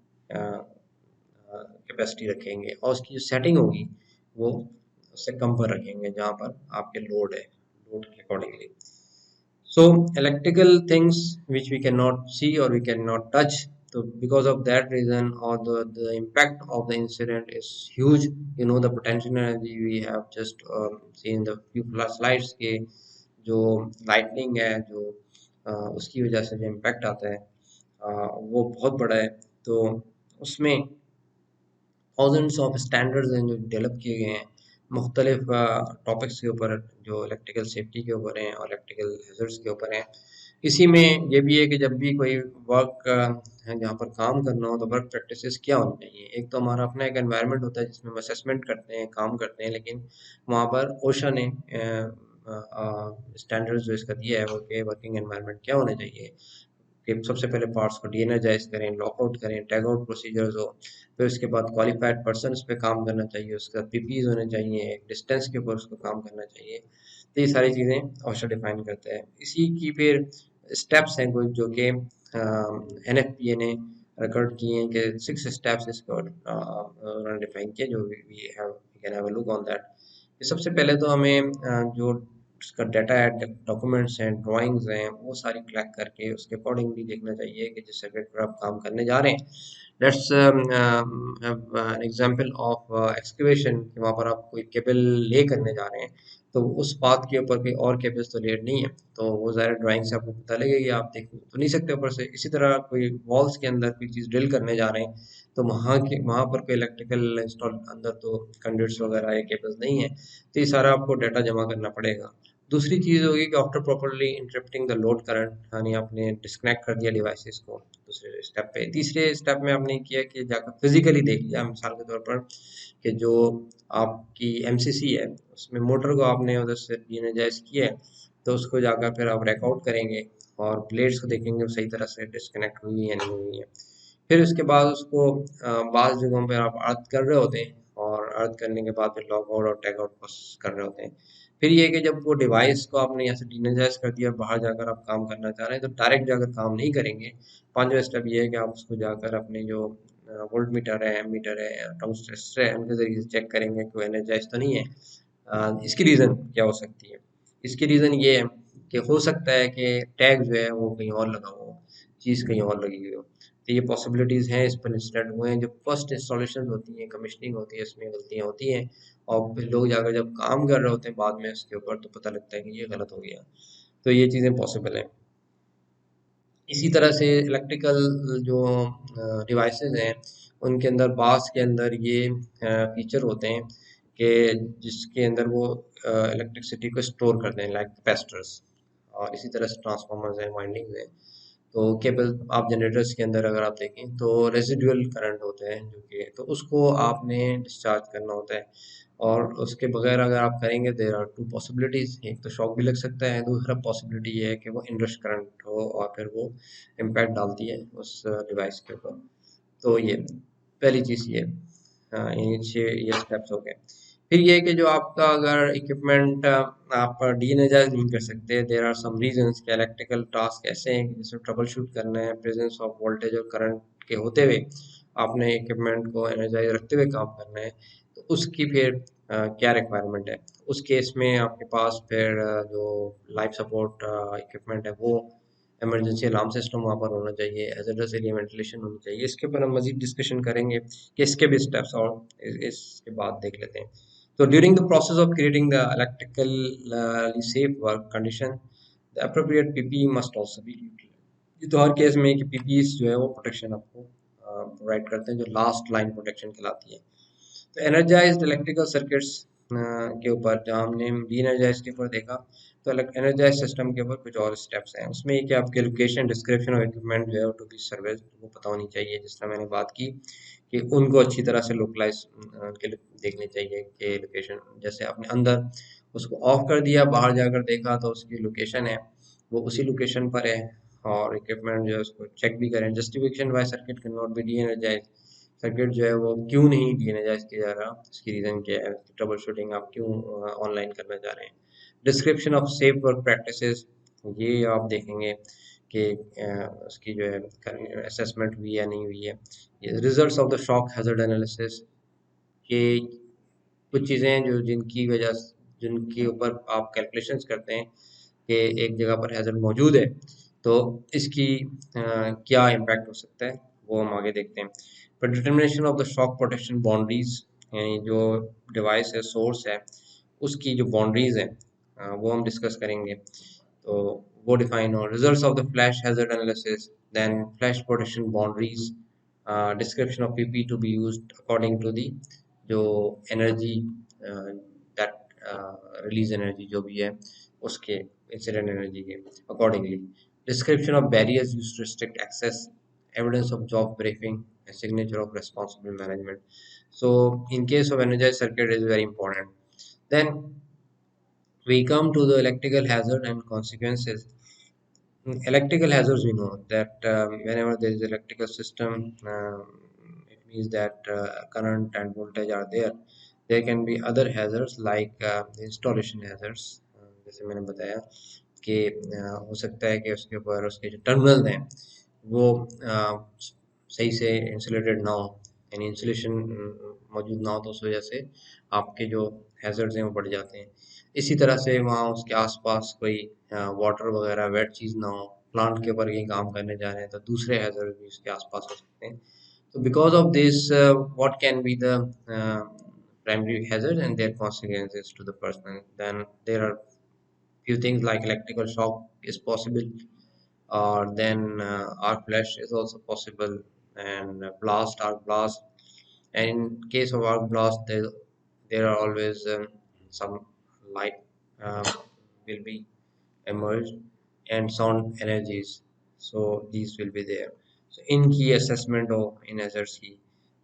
कैपेसिटी रखेंगे, और उसकी जो सेटिंग होगी वो उससे कम पर रखेंगे जहाँ पर आपके लोड है, लोड के accordingly. So electrical things which we cannot see or we cannot touch, so because of that reason, or the impact of the incident is huge. You know, the potential energy we have just seen the few plus slides के जो lightning है, जो उसकी वजह से जो impact आता है वो बहुत बड़ा है। तो उसमें थाउजेंड्स ऑफ स्टैंडर्ड्स हैं जो डेवलप किए गए हैं मुख्तलिफ टॉपिक्स के ऊपर, जो इलेक्ट्रिकल सेफ्टी के ऊपर हैं और इलेक्ट्रिकल हैजर्ड्स के ऊपर हैं। इसी में ये भी है कि जब भी कोई वर्क है जहाँ पर काम करना हो, तो वर्क प्रैक्टिसेस क्या होनी चाहिए। एक तो हमारा अपना एक एनवायरनमेंट होता है जिसमें हम असेसमेंट करते हैं, काम करते हैं, लेकिन वहाँ पर ओशा ने स्टैंडर्ड्स जो इसका दिया है वो कि वर्किंग एनवायरनमेंट क्या होने चाहिए, कि सबसे पहले पार्ट्स को डीएनर्जाइज करें, लॉकआउट करें, टैग आउट प्रोसीजर्स हो, फिर उसके बाद क्वालिफाइड पर्सन पे काम करना चाहिए, उसका पीपीज होने चाहिए, एक डिस्टेंस के ऊपर उसको काम करना चाहिए। तो ये सारी चीज़ें ऑशा डिफाइन करता है। इसी की फिर स्टेप्स हैं कुछ जो कि एनएफपीए ने रिकॉर्ड किए हैं, कि 6 स्टेप्स इसको उन्होंने डिफाइन किए, जो we can have a look on that. सबसे पहले तो हमें जो उसका डाटा है, डॉक्यूमेंट्स हैं, ड्राइंग्स हैं, वो सारी कलेक्ट करके उसके अकॉर्डिंगली देखना चाहिए कि जिस सर्किट पर आप काम करने जा रहे हैं। Let's have an example of excavation, कि वहाँ पर आप कोई केबल ले करने जा रहे हैं, तो उस पाथ के ऊपर कोई और केबल्स तो लेट नहीं है, तो वो ज़ाहिर ड्राइंग से आपको पता लगेगी, आप देख तो नहीं सकते ऊपर से। इसी तरह कोई वॉल्स के अंदर कोई चीज़ ड्रिल करने जा रहे हैं, तो वहाँ पर कोई इलेक्ट्रिकल इंस्टॉल अंदर तो कंडक्टर्स वगैरह या केबल्स नहीं है, तो ये सारा आपको डाटा जमा करना पड़ेगा। दूसरी चीज़ होगी कि after properly interrupting the load current, यानी आपने डिस्कनेक्ट कर दिया डिवाइसेस को दूसरे स्टेप पे। तीसरे स्टेप में आपने किया कि जाकर फिजिकली देख लिया, मिसाल के तौर पर कि जो आपकी एमसीसी है उसमें मोटर को आपने उधर से डीएनर्जाइज किया है, तो उसको जाकर फिर आप रेकआउट करेंगे और प्लेट्स को देखेंगे वो सही तरह से डिस्कनेक्ट हुई है या नहीं हुई है। फिर उसके बाद उसको बाज़ जगहों पे आप अर्थ कर रहे होते हैं, और अर्थ करने के बाद फिर लॉग आउट और टैग आउट प्रोसेस कर रहे होते हैं। फिर ये है कि जब वो डिवाइस को आपने यहाँ से डीएनर्जाइज कर दिया, बाहर जाकर आप काम करना चाह रहे हैं, तो डायरेक्ट जाकर काम नहीं करेंगे। पांचवा स्टेप ये है कि आप उसको जाकर अपने जो वोल्ट मीटर है, एमीटर है, टर्मिस्टर है, उनके जरिए से चेक करेंगे कि एनर्जाइज तो नहीं है। इसकी रीज़न क्या हो सकती है? इसकी रीज़न ये है कि हो सकता है कि टैग जो है वो कहीं और लगा हो, चीज़ कहीं और लगी हुई हो। तो ये पॉसिबिलिटीज़ हैं, इस पर इंस्टेंट हुए हैं। जो फर्स्ट इंस्टॉलेशन होती हैं, कमिशनिंग होती है, इसमें गलतियाँ होती हैं, और फिर लोग जाकर जब काम कर रहे होते हैं बाद में उसके ऊपर, तो पता लगता है कि ये गलत हो गया। तो ये चीज़ें पॉसिबल हैं। इसी तरह से इलेक्ट्रिकल जो डिवाइसेस हैं, उनके अंदर बास के अंदर ये फीचर होते हैं कि जिसके अंदर वो इलेक्ट्रिसिटी को स्टोर करते हैं, लाइक कैपेसिटर्स, और इसी तरह से ट्रांसफार्मर्स हैं, वाइंडिंग्स हैं। तो केबल आप जनरेटर्स के अंदर अगर आप देखें तो रेजिडुअल करंट होते हैं जो कि, तो उसको आपने डिस्चार्ज करना होता है, और उसके बगैर अगर आप करेंगे, देर आर टू पॉसिबिलिटीज। एक तो शॉक भी लग सकता है, दूसरा पॉसिबिलिटी ये है कि वो इनरश करंट हो और फिर वो इम्पैक्ट डालती है उस डिवाइस के ऊपर। तो ये पहली चीज़ ये, हाँ, ये स्टेप्स हो गए। फिर ये है कि जो आपका अगर इक्विपमेंट आप डीएनर्जाइज नहीं कर सकते, देर आर सम रीजंस कि इलेक्ट्रिकल टास्क ऐसे हैं कि जिसमें ट्रबल शूट करना है, प्रेजेंस ऑफ वोल्टेज और करंट के होते हुए आपने इक्विपमेंट को एनर्जाइज रखते हुए काम करना है, तो उसकी फिर क्या रिक्वायरमेंट है। उस केस में आपके पास फिर जो लाइफ सपोर्ट इक्विपमेंट है, वो इमरजेंसी अलार्म सिस्टम वहाँ पर होना चाहिए, हैज़ार्डस एरिया वेंटिलेशन होनी चाहिए। इसके ऊपर हम मजीद डिस्कशन करेंगे कि इसके भी स्टेप्स, और इसके बाद देख लेते हैं। तो during the process of creating the electrically safe work condition, the appropriate PPE must also be utilized. ये तो हर केस में कि पीपीई जो है वो प्रोटेक्शन आपको प्रोवाइड करते हैं, जो लास्ट लाइन प्रोटेक्शन कहलाती है। तो एनर्जाइज्ड इलेक्ट्रिकल सर्किट्स के ऊपर जहाँ हमने डी एनर्जाइज के ऊपर देखा, तो एनर्जाइज सिस्टम के ऊपर कुछ और स्टेप्स हैं। उसमें ये कि आपके लोकेशन, डिस्क्रिप्शन और इक्विपमेंट जो है टू बी सर्विस वो पता होनी चाहिए, जिस तरह मैंने बात की कि उनको अच्छी तरह से लोकलाइज के देखनी चाहिए कि लोकेशन, जैसे आपने अंदर उसको ऑफ कर दिया, बाहर जाकर देखा तो उसकी लोकेशन है वो उसी लोकेशन पर है, और इक्विपमेंट जो है उसको चेक भी करें। Justification why circuit can not be deenergize, circuit जो है वो क्यों नहीं डीएनर्जाइज किया जा रहा, इसकी रीज़न क्या है, ट्रबल शूटिंग आप क्यों ऑनलाइन करना चाह रहे हैं। Description of safe work practices, ये आप देखेंगे कि उसकी जो है असेसमेंट हुई है नहीं हुई है। ये results of the shock hazard analysis, कि कुछ चीज़ें हैं जो जिनके ऊपर आप कैलकुलेशंस करते हैं कि एक जगह पर हैजर्ड मौजूद है, तो इसकी क्या इम्पैक्ट हो सकता है, वो हम आगे देखते हैं। पर determination of the shock protection boundaries, यानी जो डिवाइस है, सोर्स है, उसकी जो बाउंड्रीज है वो हम डिस्कस करेंगे। तो वो डिफाइन हो। Results of the flash hazard analysis, then flash protection boundaries, description of PPE to be used according to the जो एनर्जी दैट रिलीज एनर्जी जो भी है उसके इंसिडेंट एनर्जी के accordingly. Description of barriers used to restrict access, evidence of job briefing, and signature of responsible management. So in case of energized circuit is very important. Then we come to the electrical hazard and consequences. Electrical hazards, we know that whenever there is electrical system, it means that current and voltage are there. There can be other hazards like installation hazards, जैसे मैंने बताया कि हो सकता है कि उसके ऊपर उसके जो टर्मिनल हैं वो सही से इंसुलेटेड ना हो, यानी इंसुलेशन मौजूद ना हो तो उस वजह से आपके जो हैजर्ड्स हैं वो बढ़ जाते हैं। इसी तरह से वहाँ उसके आसपास कोई वाटर वगैरह वेट चीज़ ना हो, प्लांट के ऊपर कहीं काम करने जा रहे हैं तो दूसरे हैजर्ड भी उसके आसपास हो सकते हैं। So because of this, what can be the primary hazards and their consequences to the person? Then there are few things like electrical shock is possible, or then arc flash is also possible, and blast, arc blast. And in case of arc blast, there are always some light will be emerged and sound energies. So these will be there. So इनकी assessment हो इन hazards की।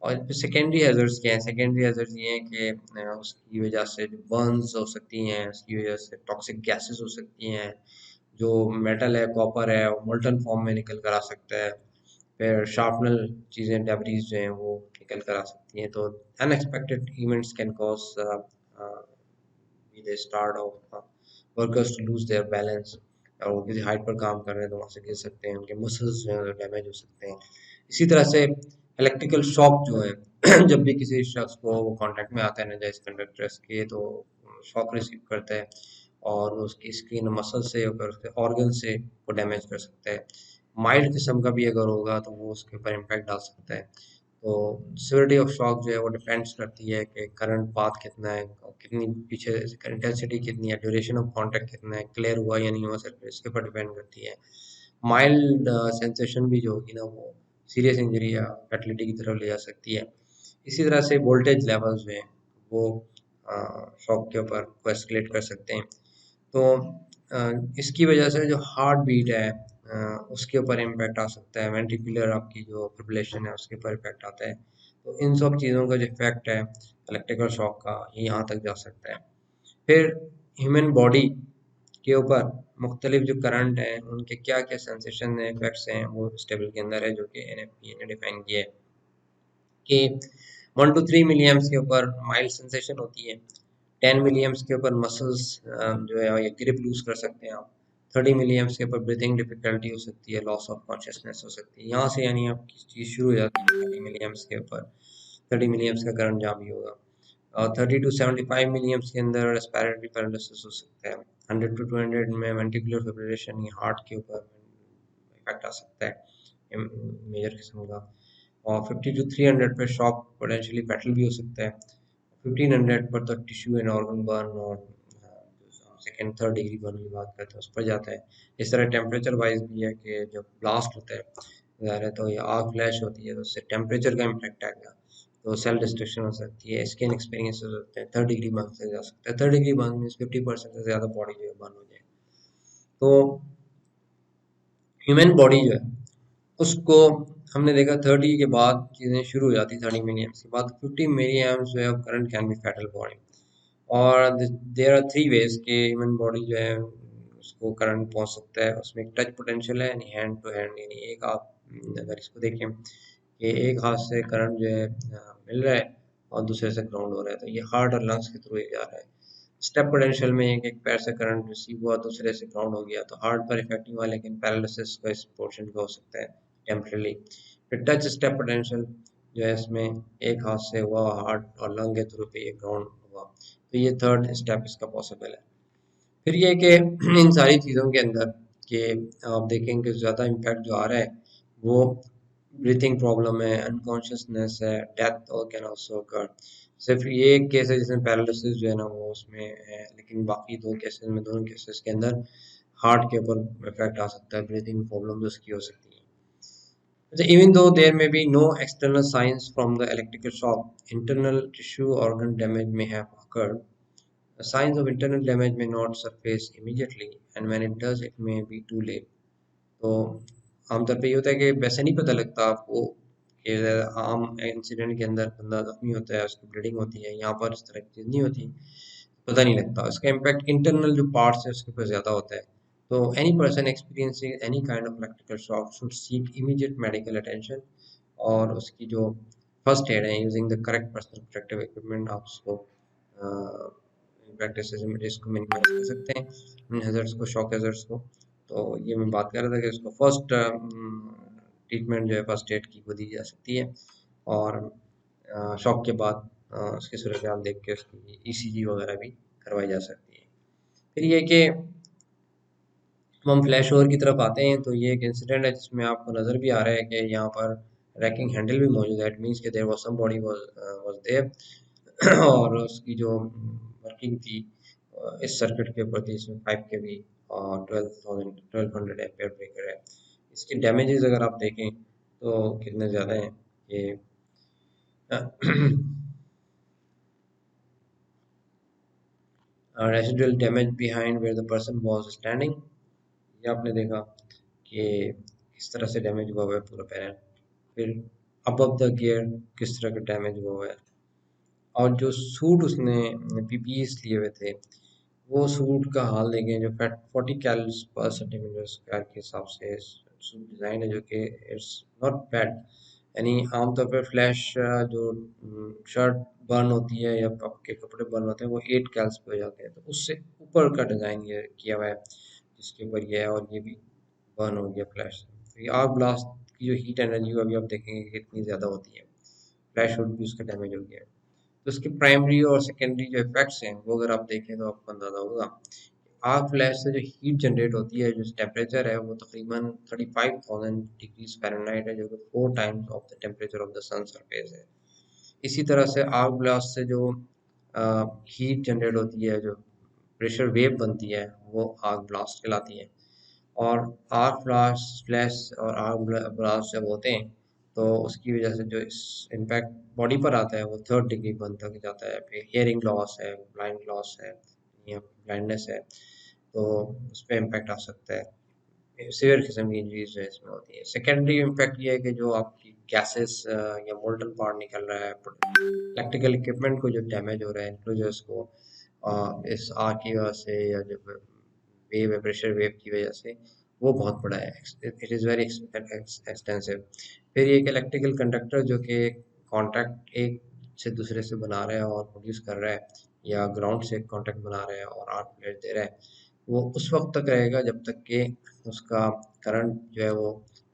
और secondary hazards क्या है? Secondary hazards ये हैं कि उसकी वजह से जो बर्न्स हो सकती हैं, उसकी वजह से टॉक्सिक गैसेस हो सकती हैं, जो मेटल है, कॉपर है, वो मोल्टन फॉर्म में निकल कर आ सकता है। फिर शार्पनल चीज़ें, डेब्रीज जो हैं वो निकल कर आ सकती हैं। तो unexpected events can cause be the start of workers to lose their balance, और वो किसी हाइट पर काम कर रहे हैं तो वहाँ से गिर सकते हैं, उनके मसल्स जो है डैमेज हो सकते हैं। इसी तरह से इलेक्ट्रिकल शॉक जो है जब भी किसी शख्स को वो कांटेक्ट में आता है नाजायज कंडक्टर्स के, तो शॉक रिसीव करता है और वो उसकी स्किन मसल से होकर उसके ऑर्गन से वो डैमेज कर सकता है। माइल्ड किस्म का भी अगर होगा तो वो उसके ऊपर इम्पैक्ट डाल सकता है। तो सिवियरिटी ऑफ शॉक जो है वो डिपेंड्स करती है कि करंट पाथ कितना है, कितनी पीछे इंटेंसिटी कितनी है, ड्यूरेशन ऑफ कांटेक्ट कितना है, क्लियर हुआ या नहीं हुआ सिर्फ इसके ऊपर डिपेंड करती है। माइल्ड सेंसेशन भी जो होगी ना वो सीरियस इंजरी या फैटलिटी की तरफ ले जा सकती है। इसी तरह से वोल्टेज लेवल्स जो हैं वो शॉक के ऊपर को एस्केलेट कर सकते हैं। तो इसकी वजह से जो हार्ट बीट है उसके ऊपर इम्पैक्ट आ सकता है, वेंट्रिकुलर आपकी जो फिब्रिलेशन है उसके ऊपर इम्पैक्ट आता है। तो इन सब चीज़ों का जो इफेक्ट है इलेक्ट्रिकल शॉक का, ये यहाँ तक जा सकता है। फिर ह्यूमन बॉडी के ऊपर मुख्तलिफ जो करंट हैं उनके क्या क्या सेंसेशन है, इफेक्ट्स हैं, वो इस टेबल के अंदर है जो कि एनएफपी ने डिफाइन किया है कि 1 to 3 मिली एम्प्स के ऊपर माइल्ड सेंसेशन होती है। 10 मिली एम्प्स के ऊपर मसल्स जो है ये ग्रिप लूज कर सकते हैं आप। 30 मिली एम्प्स के ऊपर ब्रीथिंग डिफिकल्टी हो सकती है, लॉस ऑफ कॉन्शियसनेस हो सकती है। यहाँ से यानी आपकी चीज़ शुरू हो जाती है 30 मिली एम्प्स के ऊपर। 30 मिली एम्प्स का करंट जहाँ भी होगा, और 30 to 75 मिली एम्प्स के अंदर रेस्पिरेटरी पैरालिसिस हो सकता है। 100 to 200 में वेंट्रिकुलर फिब्रिलेशन, ये हार्ट के ऊपर इफेक्ट आ सकता है मेजर किस्म का। और 50 to 300 पे शॉक पोटेंशियली फैटल भी हो सकता है। 1500 पर तो टिश्यू एंड ऑर्गन बर्न और सेकेंड थर्ड डिग्री बर्न की बात करते हैं उस पर जाता है। इस तरह टेम्परेचर वाइज भी है कि जब ब्लास्ट होता है ज़ाहिर है तो ये आग फ्लैश होती है तो उससे टेम्परेचर का इम्पैक्ट आएगा, तो सेल डिस्ट्रक्शन हो सकती है, स्किन एक्सपीरियंस हो सकते हैं। थर्ड डिग्री बर्न से जा सकता है। थर्ड डिग्री बर्न मीन्स 50% से ज़्यादा बॉडी जो है बर्न हो जाए। तो ह्यूमन बॉडी जो है उसको हमने देखा 30 के बाद चीज़ें शुरू हो जाती, 30 मिली एम्स के बाद 50 मिली एम्स जो है current can be fatal for him. और देयर आर 3 वेज के ह्यूमन बॉडी जो है उसको करंट पहुंच सकता है। उसमें एक टच पोटेंशियल है, यानी हैंड टू हैंड, यानी एक आप अगर इसको देखें कि एक हाथ से करंट जो है मिल रहा है और दूसरे से ग्राउंड हो रहा है, तो ये हार्ट और लंग्स के थ्रू ही जा रहा है। स्टेप पोटेंशियल में एक पैर से करंट रिसीव हुआ, दूसरे से ग्राउंड हो गया, तो हार्ट पर इफेक्ट नहीं हुआ लेकिन पैरालिसिस का इस पोर्शन का हो सकता है टेम्परली। फिर टच स्टेप पोटेंशियल जो है इसमें एक हाथ से हुआ, हार्ट और लंग के थ्रू पे ये ग्राउंड हुआ, तो ये थर्ड स्टेप इसका पॉसिबल है। फिर ये कि इन सारी चीज़ों के अंदर कि आप देखेंगे ज़्यादा इम्पैक्ट जो आ रहा है वो ब्रीथिंग प्रॉब्लम है, अनकॉन्शियसनेस है, डेथ और कैन ऑल्सो अकर। सिर्फ ये एक केस है जिसमें पैरालिसिस जो है ना वो उसमें है, लेकिन बाकी दो केसेस में, दोनों केसेस के अंदर हार्ट के ऊपर इफेक्ट आ सकता है, ब्रीथिंग प्रॉब्लम उसकी हो सकती है। So even though there may be no external signs from the electrical shock, internal tissue organ damage may have occurred. The signs of internal damage may not surface immediately, and when it does, it may be too late. तो आमतौर पे ये होता है कि वैसे नहीं पता लगता आपको कि आम इंसिडेंट के अंदर बंदा जख्मी होता है, उसकी ब्लीडिंग होती है, यहाँ पर इस तरह की चीज़ नहीं होती, पता नहीं लगता। इसका इम्पैक्ट इंटरनल जो पार्ट्स है उसके ऊपर ज़्यादा होता है। तो any person experiencing any kind of electrical shock should seek immediate medical attention, और उसकी जो फर्स्ट एड है using the correct personal protective equipment आप उसको प्रैक्टिस इसको मिनिमाइज कर सकते हैं, इन हैजर्ड्स को, शॉक हैजर्ड्स को। तो ये मैं बात कर रहा था कि उसको फर्स्ट ट्रीटमेंट जो है फर्स्ट एड की वो दी जा सकती है। और शॉक के बाद उसकी सूरत हाल देख के उसकी ईसीजी वगैरह भी करवाई जा सकती है। फिर ये कि हम फ्लैश ओवर की तरफ आते हैं, तो ये एक इंसिडेंट है जिसमें आपको नज़र भी आ रहा है कि यहाँ पर रैकिंग हैंडल भी मौजूद है। इट मीन्स कि there was some body was there और उसकी जो वर्किंग थी इस सर्किट के ऊपर थी। इसमें 5 के भी और 1200 एम्पेयर ब्रेकर है। इसके डैमेजेस अगर आप देखें तो कितने ज़्यादा हैं ये residual damage behind where the person was standing. ये आपने देखा कि किस तरह से डैमेज हुआ हुआ है पूरा पैनल। फिर अबव द गियर किस तरह का डैमेज हुआ हुआ है। और जो सूट उसने पीपीईस लिए हुए थे, वो सूट का हाल देखें जो 40 कैलोरीज पर सेंटीमीटर स्क्वायर के हिसाब से सूट डिज़ाइन है, जो कि इट्स नॉट बैड। यानी आमतौर पर फ्लैश जो शर्ट बर्न होती है या आपके कपड़े बर्न होते हैं वो 8 कैल्स पे हो जाते हैं, तो उससे ऊपर का डिज़ाइन ये किया हुआ है जिसके ऊपर ये है, और ये भी बर्न हो गया फ्लैश। तो ये आग ब्लास्ट की जो हीट एनर्जी है अभी आप देखेंगे कि कितनी ज़्यादा होती है। फ्लैश हुड भी उसका डैमेज हो गया है। तो उसके प्राइमरी और सेकेंडरी जो इफेक्ट्स हैं वो अगर आप देखें तो आपको अंदाजा होगा। आग फ्लैश से जो हीट जनरेट होती है, जो टेम्परेचर है वो तकरीबन 35,000 डिग्रीज फ़ारेनहाइट है, जो कि 4 times of the temperature of the sun surface है। इसी तरह से आग ब्लास्ट से जो हीट जनरेट होती है, जो प्रेशर वेव बनती है, वो आग ब्लास्ट कहलाती है। और आग ब्लास्ट फ्लैश और आग ब्लास्ट जब होते हैं तो उसकी वजह से जो इम्पैक्ट बॉडी पर आता है वो 3rd डिग्री बन तक जाता है। फिर हियरिंग लॉस है, ब्लाइंड लॉस है या ब्लाइंडनेस है, तो उस पर इम्पैक्ट आ सकता है। सीवियर किस्म की इंजरीज जो है इसमें होती है। सेकेंडरी इम्पैक्ट ये है कि जो आपकी गैसेस या मोल्टन पार्ट निकल रहा है, इलेक्ट्रिकल इक्विपमेंट को जो डैमेज हो रहा है, इंक्लूजर्स को इस आग की वजह से या जो वेव है, प्रेशर वेव की वजह से, वो बहुत बड़ा है। It is very extensive. फिर ये एक इलेक्ट्रिकल कंडक्टर जो कि कॉन्टैक्ट एक से दूसरे से बना रहा है और प्रोड्यूस कर रहा है, या ग्राउंड से कॉन्टैक्ट बना रहा है और आर्क फ्लैश दे रहा है, वो उस वक्त तक रहेगा जब तक कि उसका करंट जो है वो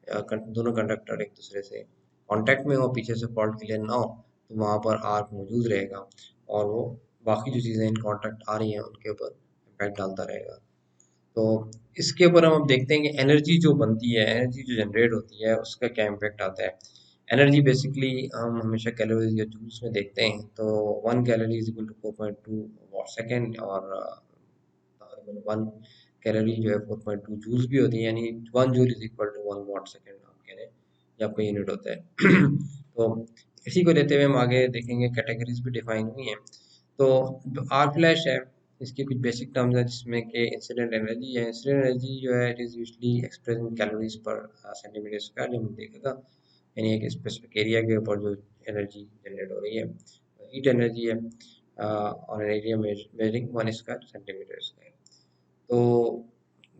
दोनों कंडक्टर एक दूसरे से कांटेक्ट में हो, पीछे से फॉल्ट क्लियर ना हो, तो वहाँ पर आर्क मौजूद रहेगा और वो बाकी जो चीज़ें इन कांटेक्ट आ रही हैं उनके ऊपर इम्पैक्ट डालता रहेगा। तो इसके ऊपर हम अब देखते हैं कि एनर्जी जो बनती है, एनर्जी जो जनरेट होती है, उसका क्या इम्पैक्ट आता है। एनर्जी बेसिकली हम हमेशा कैलोरीज या जूल्स में देखते हैं, तो 1 calorie is equal to 4.2 watt second, और 1 कैलोरी जो है 4.2 जूल्स भी होती है, यानी 1 joule is equal to 1 watt second आप कह रहे हैं, ये आपका यूनिट होता है। तो इसी को लेते हुए हम आगे देखेंगे, कैटेगरीज भी डिफाइन हुई हैं। तो जो आर फ्लैश है, इसके कुछ बेसिक टर्म्स हैं जिसमें कि इंसिडेंट एनर्जी है। इंसिडेंट एनर्जी जो है it is usually express in calories पर सेंटीमीटर स्क्वायर, जो हमने देखा था, यानी एक स्पेसिफिक एरिया के ऊपर जो एनर्जी जनरेट हो रही है, हीट एनर्जी है और area measuring 1 square centimetre square. So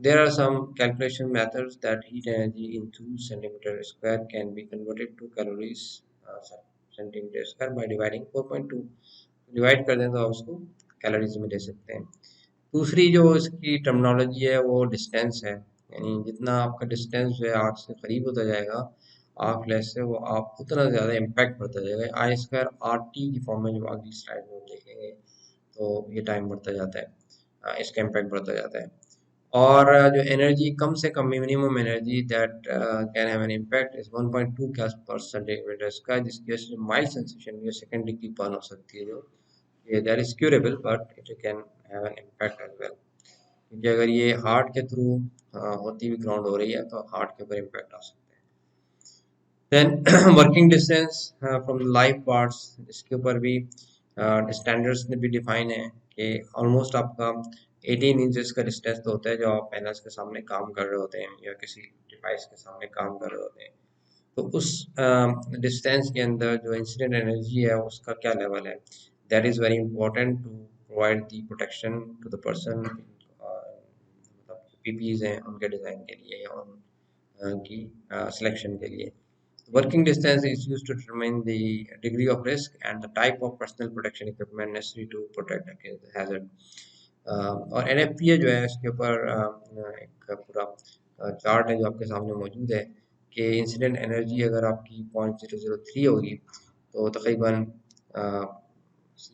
there are some calculation methods that heat energy in joules centimeter square can be converted to calories centimeter square by dividing 4.2। Divide कर दें तो आप उसको कैलोरीज में ले सकते हैं। दूसरी जो इसकी टर्मिनोलॉजी है वो डिस्टेंस है, यानी जितना आपका डिस्टेंस जो है आग से करीब होता जाएगा आग फ्लैश से, वो आप उतना ज़्यादा इम्पैक्ट बढ़ता जाएगा। आई स्क्वायर आर टी की फॉर्म में जब अगली स्लाइड में देखेंगे तो ये टाइम बढ़ता जाता है, इसका इम्पैक्ट बढ़ता जाता है। और जो एनर्जी कम से कम minimum energy that can have an impact is 1.2 cals per centimetre square, जिसकी वजह से माइल्ड सेंसेशन या सेकंड डिग्री बर्न हो सकती है, जो ये that is curable but it can have an impact as well. क्योंकि अगर ये हार्ट के थ्रू होती हुई ग्राउंड हो रही है तो हार्ट के ऊपर इम्पैक्ट आ सकता है। Then working distance from live parts, इसके ऊपर भी स्टैंडर्ड्स भी डिफाइन है कि ऑलमोस्ट आपका 18 इंचेस का डिस्टेंस तो होता है जो आप पैनल्स के सामने काम कर रहे होते हैं या किसी डिवाइस के सामने काम कर रहे होते हैं। तो उस डिस्टेंस के अंदर जो इंसिडेंट एनर्जी है उसका क्या लेवल है, that is very important to provide the protection to the person. मतलब पीपीज हैं उनके डिज़ाइन के लिए या उनकी सिलेक्शन के लिए। Working distance is used to determine the degree of risk and the type of personal protection equipment necessary to protect against the hazard। और NFPA जो है इसके ऊपर एक पूरा चार्ट है जो आपके सामने मौजूद है कि इंसिडेंट एनर्जी अगर आपकी 0.003 होगी तो तकरीबन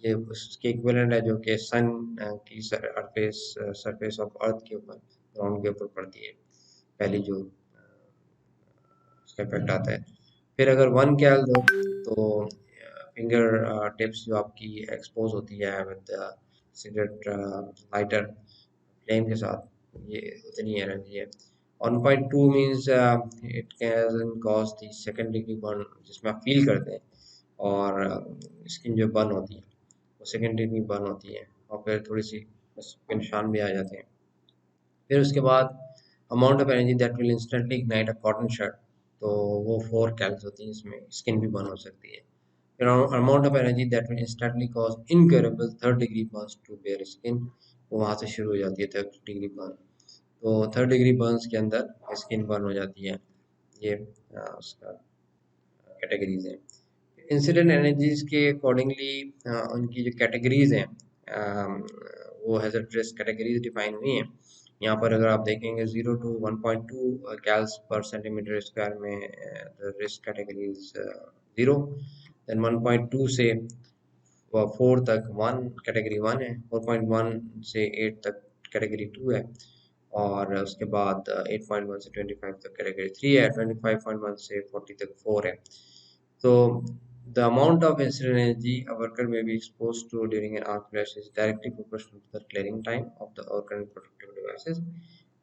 ये उसके इक्विवेलेंट है जो कि सन की सरफेस ऑफ अर्थ के ऊपर, ग्राउंड के ऊपर पड़ती है, पहली जो उसका इफेक्ट आता है। फिर अगर 1 कैल दो तो फिंगर टिप्स जो आपकी एक्सपोज होती है विद सिगरेट लाइटर फ्लेम के साथ, ये उतनी एनर्जी है। 1.2 means it can cause the second degree burn, जिसमें आप फील करते हैं, और स्किन जो बर्न होती है वो सेकेंड डिग्री बर्न होती है, और फिर थोड़ी सी बस के निशान भी आ जाते हैं। फिर उसके बाद amount of energy that will instantly ignite a cotton shirt, तो वो 4 कैल्स होती हैं, इसमें स्किन भी बर्न हो सकती है। फिर amount of energy that will instantly cause incurable third degree burns to bare skin, वो वहाँ से शुरू हो जाती है थर्ड डिग्री बर्न। तो थर्ड डिग्री बर्न्स के अंदर स्किन बर्न हो जाती है। ये उसका कैटेगरीज हैं। इंसिडेंट एनर्जीज के अकॉर्डिंगली उनकी जो कैटेगरीज हैं, वो हैजर्ड रिस्क कैटेगरीज डिफाइन हुई हैं। यहाँ पर अगर आप देखेंगे 0 to 1.2 cals per centimetre square में रिस्क कैटेगरीज 0, देन 1.2 से 4 तक 1 कैटेगरी 1 है, 4.1 से 8 तक कैटेगरी 2 है, और उसके बाद 8.1 से 25 तक कैटेगरी 3 है, 25.1 से 40 तक 4 है। So the amount of incident energy a worker may be exposed to during an arc flash is directly proportional to the clearing time of the or current protective devices.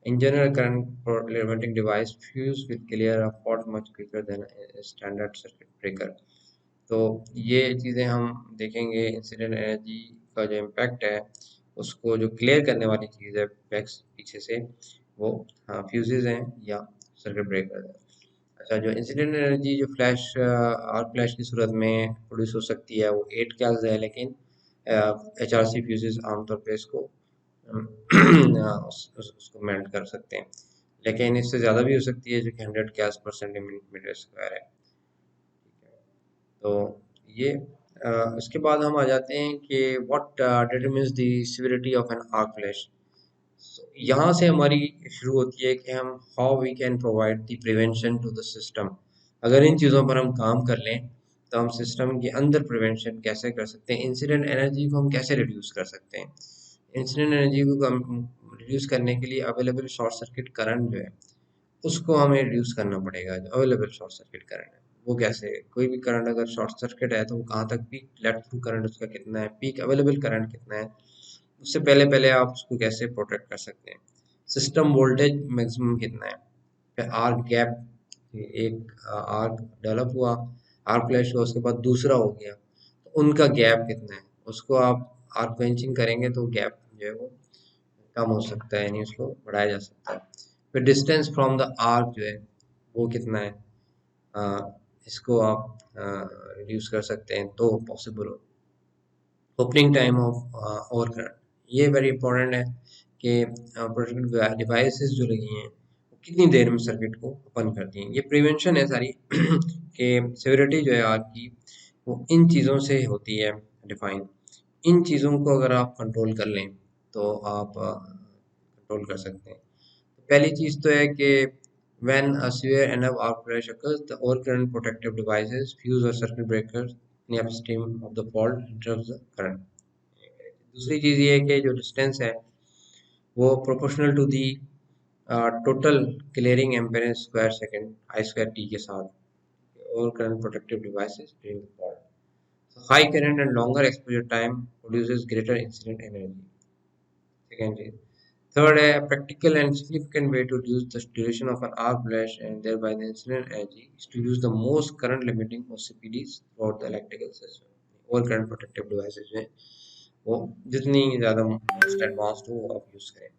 In general, current preventing device fuse will clear a fault much quicker than a standard circuit breaker. तो ये चीज़ें हम देखेंगे, incident energy का जो impact है उसको जो क्लियर करने वाली चीज़ है बैक्स पीछे से, वो फ्यूजेज हैं या सर्किट ब्रेकर है। अच्छा, जो इंसिडेंट एनर्जी जो फ्लैश आर्क फ्लैश की सूरत में प्रोड्यूस हो सकती है वो 8 कैल्स है, लेकिन HRC फ्यूजेस आमतौर पे इसको उसको मेल्ट कर सकते हैं, लेकिन इससे ज़्यादा भी हो सकती है, जो कि 100 कैल्स पर सेंटीमीटर स्क्वायर है। तो ये उसके बाद हम आ जाते हैं कि what determines the severity of an arc flash. यहाँ से हमारी शुरू होती है कि हम how we can provide the prevention to the system. अगर इन चीज़ों पर हम काम कर लें तो हम सिस्टम के अंदर प्रिवेंशन कैसे कर सकते हैं, इंसिडेंट एनर्जी को हम कैसे रिड्यूस कर सकते हैं। इंसिडेंट एनर्जी को रिड्यूस करने के लिए अवेलेबल शॉर्ट सर्किट करंट जो है उसको हमें रिड्यूस करना पड़ेगा। जो अवेलेबल शॉर्ट सर्किट करंट है वो कैसे, कोई भी करंट अगर शॉर्ट सर्किट है तो वो कहाँ तक पीक लेट थ्रू करंट उसका कितना है, पीक अवेलेबल करंट कितना है, उससे पहले पहले आप उसको कैसे प्रोटेक्ट कर सकते हैं। सिस्टम वोल्टेज मैक्सिमम कितना है, फिर आर्क गैप, एक आर्क डेवलप हुआ, आर्क फ्लैश हुआ, उसके बाद दूसरा हो गया, तो उनका गैप कितना है, उसको आप आर्क बेंचिंग करेंगे तो गैप जो है वो कम हो सकता है, यानी उसको बढ़ाया जा सकता है। फिर डिस्टेंस फ्रॉम द आर्क जो है वो कितना है, इसको आप रिड्यूस कर सकते हैं तो पॉसिबल हो। Opening time of over current, ये वेरी इंपॉर्टेंट है कि प्रोटेक्टिव डिवाइसेस जो लगी हैं वो कितनी देर में सर्किट को ओपन करती हैं। ये प्रिवेंशन है सारी कि सिविरिटी जो है आग की वो इन चीज़ों से होती है डिफाइन। इन चीज़ों को अगर आप कंट्रोल कर लें तो आप कंट्रोल कर सकते हैं। पहली चीज़ तो है कि when a severe enough arc flash occurs, the overcurrent protective devices, fuse or circuit breakers in the upstream of the fault interrupts the current. दूसरी चीज़ ये है कि जो डिस्टेंस है वो proportional to the total clearing amperes square second I square T के साथ और current protective devices during the fault. High current and longer exposure time produces greater incident energy. Second चीज, third, a practical and significant way to reduce the duration of an arc flash and thereby the incident energy is to use the most current limiting OCPDs throughout the electrical system. और current protective devices में वो जितनी ज़्यादा most advanced हो वो आप use करें।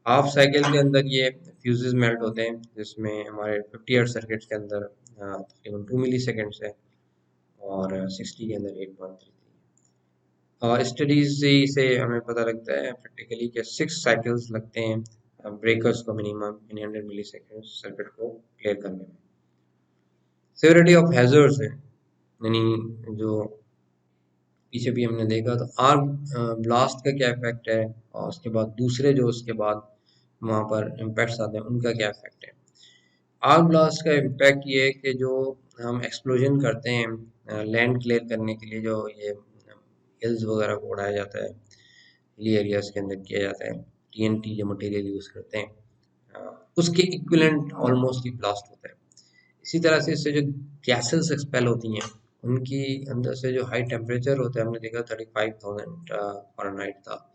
Half cycle के अंदर ये फ्यूजेस मेल्ट होते हैं, जिसमें हमारे 50 हर्ट्ज सर्किट्स के अंदर तकरीबन 2 मिली सेकेंड्स है, और 60 के अंदर 8.33। स्टडीज से हमें पता लगता है प्रैक्टिकली कि 6 साइकिल्स लगते हैं ब्रेकर्स को minimum in 100 millisecond circuit को क्लियर करने में। सिविरिटी ऑफ हैजर्ड्स है, यानी जो पीछे भी हमने देखा तो आर्क ब्लास्ट का क्या इफेक्ट है, और उसके बाद दूसरे जो उसके बाद वहाँ पर इम्पैक्ट्स आते हैं उनका क्या इफेक्ट है। आर्क ब्लास्ट का इम्पैक्ट ये है कि जो हम एक्सप्लोजन करते हैं लैंड क्लियर करने के लिए जो ये हिल्स वगैरह को उड़ाया जाता है, हिली एरियाज के अंदर किया जाता है, टीएनटी जो मटेरियल यूज़ करते हैं, उसके इक्विवेलेंट ऑलमोस्ट ही ब्लास्ट होता है। इसी तरह से इससे जो गैसेस एक्सपेल होती हैं, उनकी अंदर से जो हाई टेम्परेचर होता है, हमने देखा 35,000 फ़ारेनहाइट था।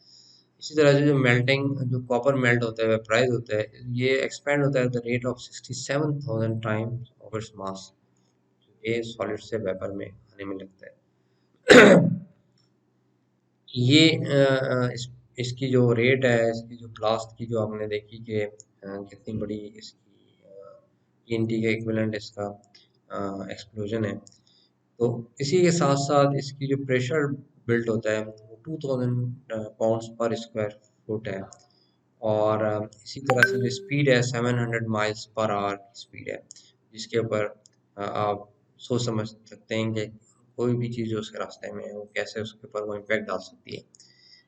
इसी तरह से जो मेल्टिंग, जो कॉपर मेल्ट होता है, वेपराइज होता है, ये एक्सपेंड होता है at the rate of 67,000 times of its mass. ये सॉलिड से वेपर में आने में लगता है। ये इसकी जो रेट है, इसकी जो ब्लास्ट की जो आपने देखी कि कितनी बड़ी इसकी टीएनटी का इक्विवेलेंट इसका एक्सप्लोजन है। तो इसी के साथ साथ इसकी जो प्रेशर बिल्ट होता है वो 2000 पाउंड्स पर स्क्वायर फुट है। और इसी तरह से जो स्पीड है 700 माइल्स पर आवर की स्पीड है, जिसके ऊपर आप सोच समझ सकते हैं कि कोई भी चीज़ जो उसके रास्ते में है वो कैसे उसके ऊपर वो इम्पैक्ट डाल सकती है।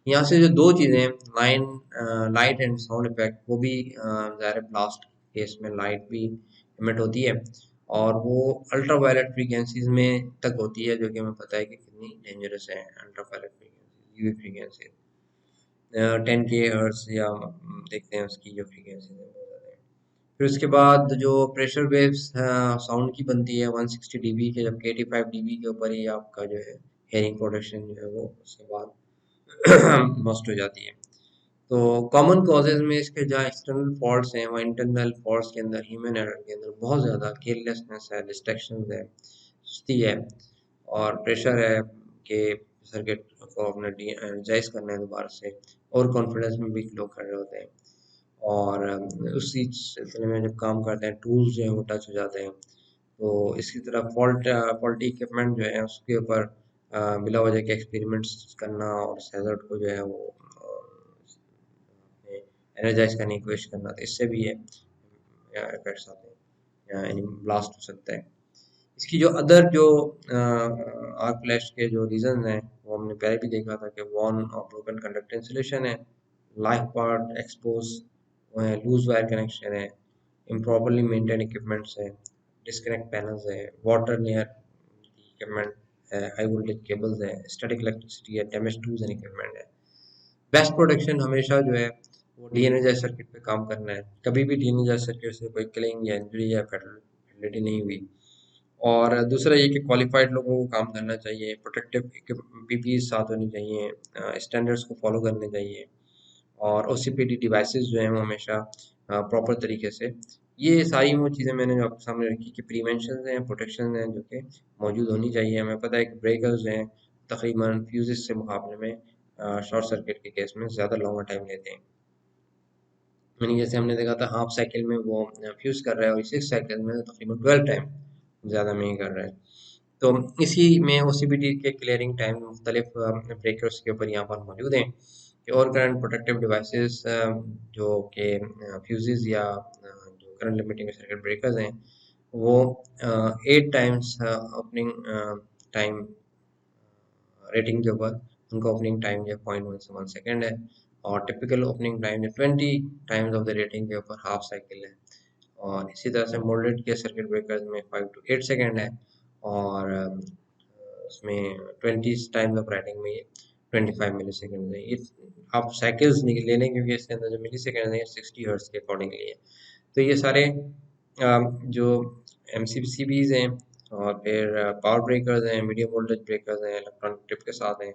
यहाँ से जो दो चीज़ें, लाइट एंड साउंड इफेक्ट, वो भी ज़ाहिर ब्लास्ट केस में लाइट भी इमिट होती है, और वो अल्ट्रा वायलेट फ्रीक्वेंसीज में तक होती है, जो कि हमें पता है कि कितनी डेंजरस है ultraviolet frequency, UV frequency 10K hertz, या देखते हैं उसकी जो फ्रीक्वेंसी है बहुत ज़्यादा है। फिर उसके बाद जो प्रेशर वेव्स साउंड की बनती है 160 डीबी के, जबकि 85 डीबी के ऊपर ही आपका जो है हेयरिंग प्रोडक्शन जो है वो उसके बाद मस्ट हो जाती है। तो कॉमन कॉजेज में इसके जहाँ एक्सटर्नल फॉल्ट्स हैं, वहाँ इंटरनल फॉल्ट्स के अंदर, ह्यूमन एरर के अंदर बहुत ज़्यादा केयरलेसनेस है, डिस्ट्रैक्शन है, सुस्ती है, और प्रेशर है कि सर्किट को अपने एनर्जाइज करना है दोबारा से, और कॉन्फिडेंस में भी लोग खड़े होते हैं, और उसी सिलसिले में जब काम करते हैं टूल्स जो हैं वो टच हो जाते हैं। तो इसकी तरह फॉल्टी इक्विपमेंट जो है उसके ऊपर बिला वजह के एक्सपेरिमेंट्स करना, और हैज़र्ड को जो है वो एनर्जाइज करने की कोशिश करना, तो इससे भी ये इफेक्ट्स आते हैं, यानी ब्लास्ट हो सकता है। इसकी जो अदर जो आर्क फ्लैश के जो रीजन हैं वो हमने पहले भी देखा था कि वॉन और ब्रोकन कंडक्टर इंसुलेशन है, लाइफ पार्ट एक्सपोज है, लूज वायर कनेक्शन है, इम्प्रॉपरली मेंटेन इक्विपमेंट्स है, डिस्कनेक्ट पैनल्स है, वाटर नियर इक्विपमेंट है, हाई वोल्टेज केबल्स है, स्टैटिक इलेक्ट्रिसिटी है, डैमेज टूल्स एंड इक्विपमेंट है। बेस्ट प्रोटेक्शन हमेशा जो है वो डीएनएजाइज सर्किट पे काम करना है। कभी भी डीएनएजाइज सर्किट से कोई किलिंग या इंजरी या फैटेलिटी नहीं हुई। और दूसरा ये कि क्वालिफाइड लोगों को काम करना चाहिए, प्रोटेक्टिव पीपी साथ होनी चाहिए, स्टैंडर्ड्स को फॉलो करने चाहिए, और ओसीपीडी डिवाइसेस जो हैं वो हमेशा प्रॉपर तरीके से, ये सारी वो चीज़ें मैंने जो आपके सामने रखी कि प्रिवेंशन हैं, प्रोटेक्शन हैं, जो कि मौजूद होनी चाहिए। हमें पता है कि ब्रेकर्स हैं तकरीबन फ्यूजेस से मुकाबले में शॉर्ट सर्किट के केस में ज़्यादा लॉन्गर टाइम लेते हैं, यानी जैसे हमने देखा था हाफ साइकिल में वो फ्यूज़ कर रहा है, और 6 साइकिल में तकरीबन 12 टाइम ज़्यादा में ही कर रहा है। तो इसी में ओसीबीडी के क्लियरिंग टाइम मुख्तलिफ ब्रेकर्स के ऊपर यहाँ पर मौजूद हैं कि और करंट प्रोटेक्टिव डिवाइसेस जो कि फ्यूजेस या जो करंट लिमिटिंग सर्किट ब्रेकर्स हैं वो 8 टाइम्स ओपनिंग टाइम रेटिंग के ऊपर उनका ओपनिंग टाइम जो 0.1 है, और टिपिकल ओपनिंग टाइम जो 20 टाइम्स ऑफ द रेटिंग के ऊपर हाफ साइकिल है। और इसी तरह से मोल्डेड के सर्किट ब्रेकर्स में 5 to 8 सेकेंड है, और उसमें 20 टाइम्स ऑफ राइटिंग में ये 25 मिली सेकेंड है। ये आप साइकिल्स ले लें क्योंकि इसके अंदर जो मिली सेकेंड है 60 हर्ट्ज के अकॉर्डिंगली है। तो ये सारे जो एम सी हैं, और फिर पावर ब्रेकर्स हैं, मीडियम वोल्टेज ब्रेकर्स हैं, इलेक्ट्रॉनिक टिप के साथ हैं,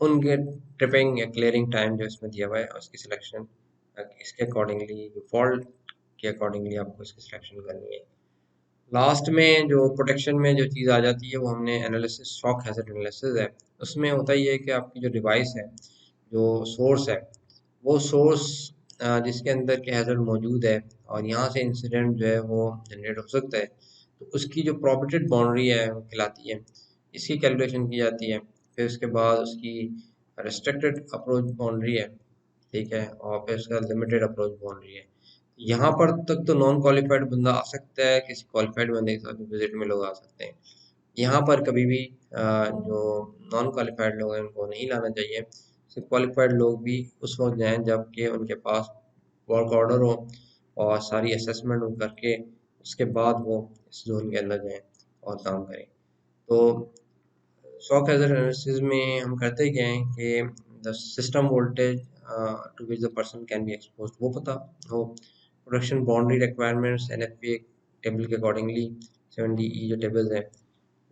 उनके ट्रिपिंग या क्लियरिंग टाइम जो इसमें दिया हुआ है उसकी सिलेक्शन इसके अकॉर्डिंगली, फॉल्ट के अकॉर्डिंगली आपको इसकी सिलेक्शन करनी है। लास्ट में जो प्रोटेक्शन में जो चीज़ आ जाती है वो हमने एनालिसिस, शॉक हैज़र्ड एनालिसिस है। उसमें होता ही है कि आपकी जो डिवाइस है, जो सोर्स है, वो सोर्स जिसके अंदर के हैज़र्ड मौजूद है, और यहाँ से इंसिडेंट जो है वो जनरेट हो सकता है, तो उसकी जो प्रोबेटेड बाउंड्री है वो कहलाती है, इसकी कैलकुलेशन की जाती है। फिर उसके बाद उसकी रिस्ट्रिक्टेड अप्रोच बाउंड्री है, ठीक है, और फिर उसका लिमिटेड अप्रोच बाउंड्री है। यहाँ पर तक तो नॉन क्वालिफाइड बंदा आ सकता है, किसी क्वालिफाइड बंदे के साथ विजिट में लोग आ सकते हैं। यहाँ पर कभी भी जो नॉन क्वालिफाइड लोग हैं उनको नहीं लाना चाहिए। सिर्फ क्वालिफाइड लोग भी उस वक्त जाएं जबकि उनके पास वर्क ऑर्डर हो, और सारी असेसमेंट करके उसके बाद वो इस जोन के अंदर जाएं और काम करें। तो शॉक हैजर्ड एनालिसिस में हम करते क्या हैं कि the system voltage to which the person can be expose वो पता हो, production boundary requirements NFPA table के अकॉर्डिंगली 70E जो टेबल्स हैं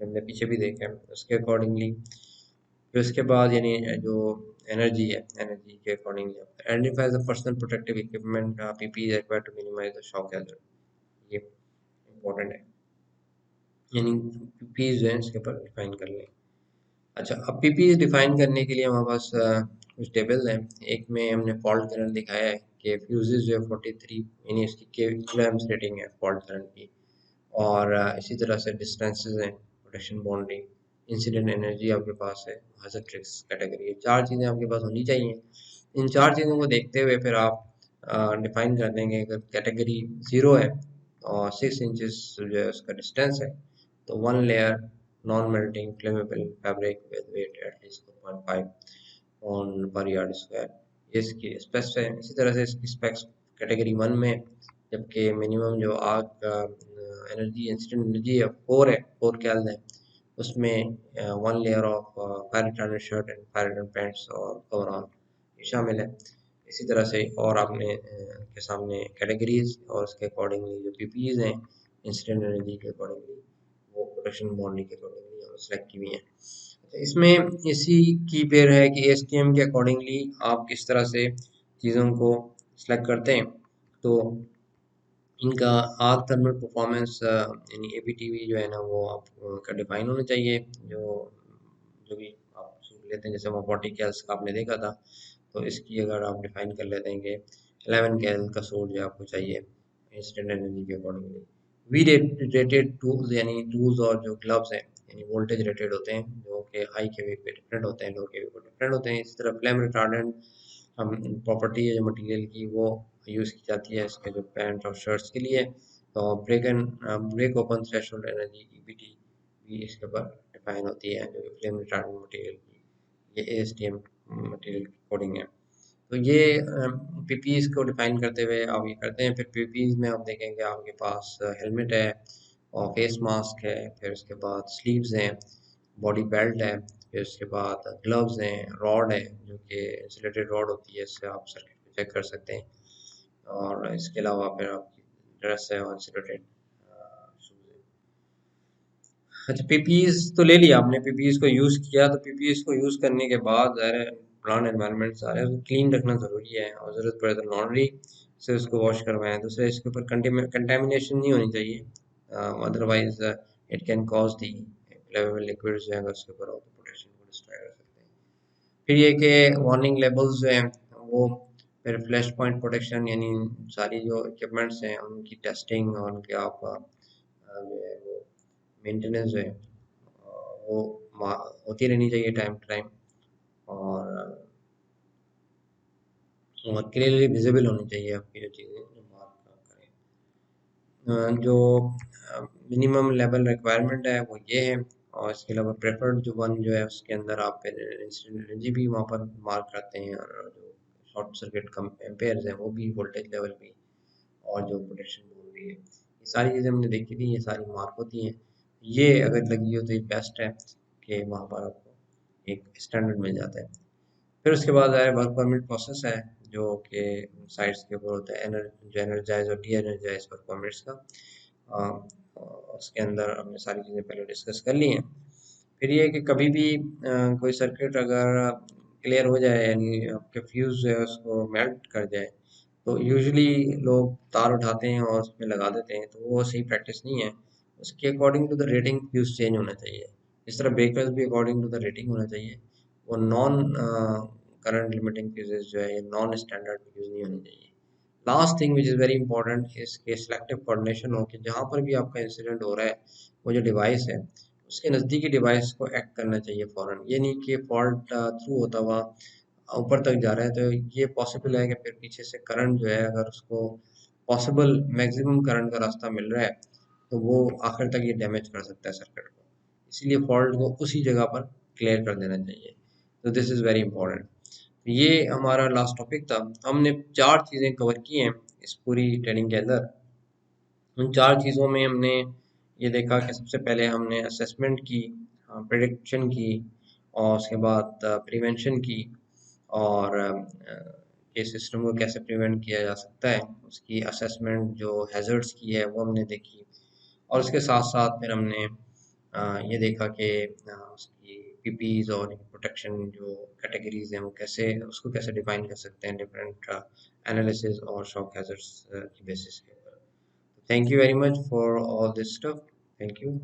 हमने पीछे भी देखे हैं उसके अकॉर्डिंगली, फिर उसके बाद यानी जो एनर्जी है एनर्जी के accordingly identify the personal protective equipment PPE required to minimize the shock hazard, ये इम्पोर्टेंट है, यानी पीपी जो है इसके ऊपर डिफाइन कर लें। अच्छा, अब पीपी डिफाइन करने के लिए हमारे पास कुछ टेबल हैं। एक में हमने फॉल्ट करंट दिखाया है कि फ्यूजेस जो है 43 यानी इसकी केएम्स रेटिंग है फॉल्ट करंट की, और इसी तरह से डिस्टेंसेस हैं, प्रोटेक्शन बाउंड्री, इंसिडेंट एनर्जी आपके पास है, हैजर्ड रिस्क कैटेगरी, ये चार चीज़ें आपके पास होनी चाहिए। इन चार चीज़ों को देखते हुए फिर आप डिफाइन कर देंगे अगर कैटेगरी 0 है और 6 इंचेस जो है उसका डिस्टेंस है तो 1 layer non melting flammable fabric with weight at least 4.5 on पर यार्ड स्क्वायर इसकी स्पेक्स है। इसी तरह से इसकी स्पेक्स कैटेगरी 1 में, जबकि मिनिमम जो आग का एनर्जी इंसिडेंट एनर्जी है 4 कैल्विन है, उसमें 1 layer of fire retardant shirt and fire retardant pants और कवर शामिल है। इसी तरह से और आपने के सामने कैटेगरीज और उसके अकॉर्डिंगली जो पीपीज हैं इंसिडेंट एनर्जी के अकॉर्डिंगली वो प्रोटेक्शन बाउंड्री के अकॉर्डिंगली और सिलेक्ट की हुई हैं। इसमें इसी की पेयर है कि एएसटीएम के अकॉर्डिंगली आप किस तरह से चीज़ों को सिलेक्ट करते हैं। तो इनका आग थर्मल परफॉर्मेंस यानी एपीटीवी जो है ना वो आपका डिफाइन होना चाहिए, जो जो भी आप सूट लेते हैं, जैसे वो 40 कैल्स का आपने देखा था, तो इसकी अगर आप डिफाइन कर लेते हैं कि 11 कैल का सूट जो आपको चाहिए इंस्टेंट एनर्जी के अकॉर्डिंगली। वी रेटेड टूल्स यानी टूल्स और जो ग्लव्स हैं यानी वोल्टेज रेटेड होते हैं, जो कि हाई केवी पे डिफरेंट होते हैं, लो केवी पे डिफरेंट होते हैं। इसी तरह फ्लेम रिटार्डेंट हम प्रॉपर्टी है जो मटेरियल की वो यूज़ की जाती है इसके जो पैंट और शर्ट्स के लिए। तो break open threshold energy EBT भी इसके ऊपर डिफाइन होती है, जो कि फ्लेम रिटार्डेंट मटेरियल की ये एएसटीएम मटेरियल के अकॉर्डिंग है। तो ये पीपीज को डिफाइन करते हुए आप ये करते हैं। फिर पीपीज में आप देखेंगे आपके पास हेलमेट है और फेस मास्क है, फिर उसके बाद स्लीव्स हैं, बॉडी बेल्ट है, फिर उसके बाद ग्लव्स हैं, रॉड है जो कि इंसुलेटेड रॉड होती है, इससे आप सर्किट को चेक कर सकते हैं, और इसके अलावा फिर आपकी ड्रेस है और इंसुलेटेड शूज है। अच्छा, पीपीज तो ले लिया आपने, पीपीज को यूज़ किया, तो पीपीज को यूज़ करने के बाद ज़ाहिर है प्लांट एनवायरनमेंट सारे उसको क्लीन रखना ज़रूरी है, और ज़रूरत पड़े तो लॉन्ड्री से उसको वॉश करवाएं। दूसरे इसके ऊपर कंटेमिनेशन नहीं होनी चाहिए, otherwise it can cause the flammable liquids जो है अगर उसके ऊपर हो तो प्रोटेक्शन को डिस्ट्रॉय कर सकते हैं। फिर ये कि वार्निंग लेबल्स जो हैं वो, फिर फ्लैश पॉइंट प्रोटेक्शन यानी सारी जो इक्विपमेंट्स हैं उनकी टेस्टिंग और उनके आप जो है वो मेंटेनेंस जो है वो होती रहनी चाहिए टाइम टू टाइम, और क्लियरली विजिबल होनी चाहिए आपकी जो चीज़ें जो मार्क करें। जो मिनिमम लेवल रिक्वायरमेंट है वो ये है, और इसके अलावा प्रेफर्ड जो वन जो है उसके अंदर आप इंसिडेंट एनर्जी भी वहाँ पर मार्क करते हैं, और जो शॉर्ट सर्किट कम एम्पेयर्स हैं वो भी, वोल्टेज लेवल भी, और जो प्रोटेक्शन बोल रही है, ये सारी चीज़ें हमने देखी थी, ये सारी मार्क होती हैं। ये अगर लगी हो तो ये बेस्ट है कि वहाँ पर आपको एक स्टैंडर्ड मिल जाता है। फिर उसके बाद आया वर्क परमिट प्रोसेस है, जो कि साइट्स के ऊपर होता है, जो एनर्जाइज और डी एनर्जाइज वर्क परमिट्स का। उसके अंदर हमने सारी चीज़ें पहले डिस्कस कर ली हैं। फिर ये है कि कभी भी कोई सर्किट अगर क्लियर हो जाए यानी आपके फ्यूज़ जो है उसको मेल्ट कर जाए, तो यूजुअली लोग तार उठाते हैं और उसमें लगा देते हैं, तो वो सही प्रैक्टिस नहीं है। उसके according to the rating fuse change होना चाहिए। इस तरह ब्रेकर्स भी अकॉर्डिंग टू द रेटिंग होना चाहिए, वो नॉन करंट लिमिटिंग फ्यूजेस जो है, नॉन स्टैंडर्ड फ्यूज नहीं होनी चाहिए। Last thing which is very important इस के सिलेक्टिव कोऑर्डिनेशन हो कि जहाँ पर भी आपका इंसिडेंट हो रहा है वो जो डिवाइस है उसके नज़दीकी डिवाइस को एक्ट करना चाहिए फ़ौरन। ये नहीं कि फॉल्ट थ्रू होता हुआ ऊपर तक जा रहा है, तो ये पॉसिबल है कि फिर पीछे से करंट जो है अगर उसको पॉसिबल मैक्सिमम करंट का रास्ता मिल रहा है तो वो आखिर तक ये डैमेज कर सकता है सर्किट को, इसीलिए फॉल्ट को उसी जगह पर क्लियर कर देना चाहिए। तो दिस इज़ वेरी इंपॉर्टेंट। ये हमारा लास्ट टॉपिक था, हमने चार चीज़ें कवर की हैं इस पूरी ट्रेनिंग के अंदर। उन चार चीज़ों में हमने ये देखा कि सबसे पहले हमने असेसमेंट की, प्रिडिक्शन की, और उसके बाद प्रिवेंशन की, और ये सिस्टम को कैसे प्रिवेंट किया जा सकता है उसकी असेसमेंट जो हैजर्ड्स की है वो हमने देखी। और उसके साथ साथ फिर हमने ये देखा कि उसकी पीपीज और प्रोटेक्शन जो कैटेगरीज हैं वो कैसे उसको कैसे डिफाइन कर सकते हैं डिफरेंट एनालिसिस और शॉक हैजर्ड्स की बेसिस के ऊपर। Thank you very much for all this stuff. Thank you.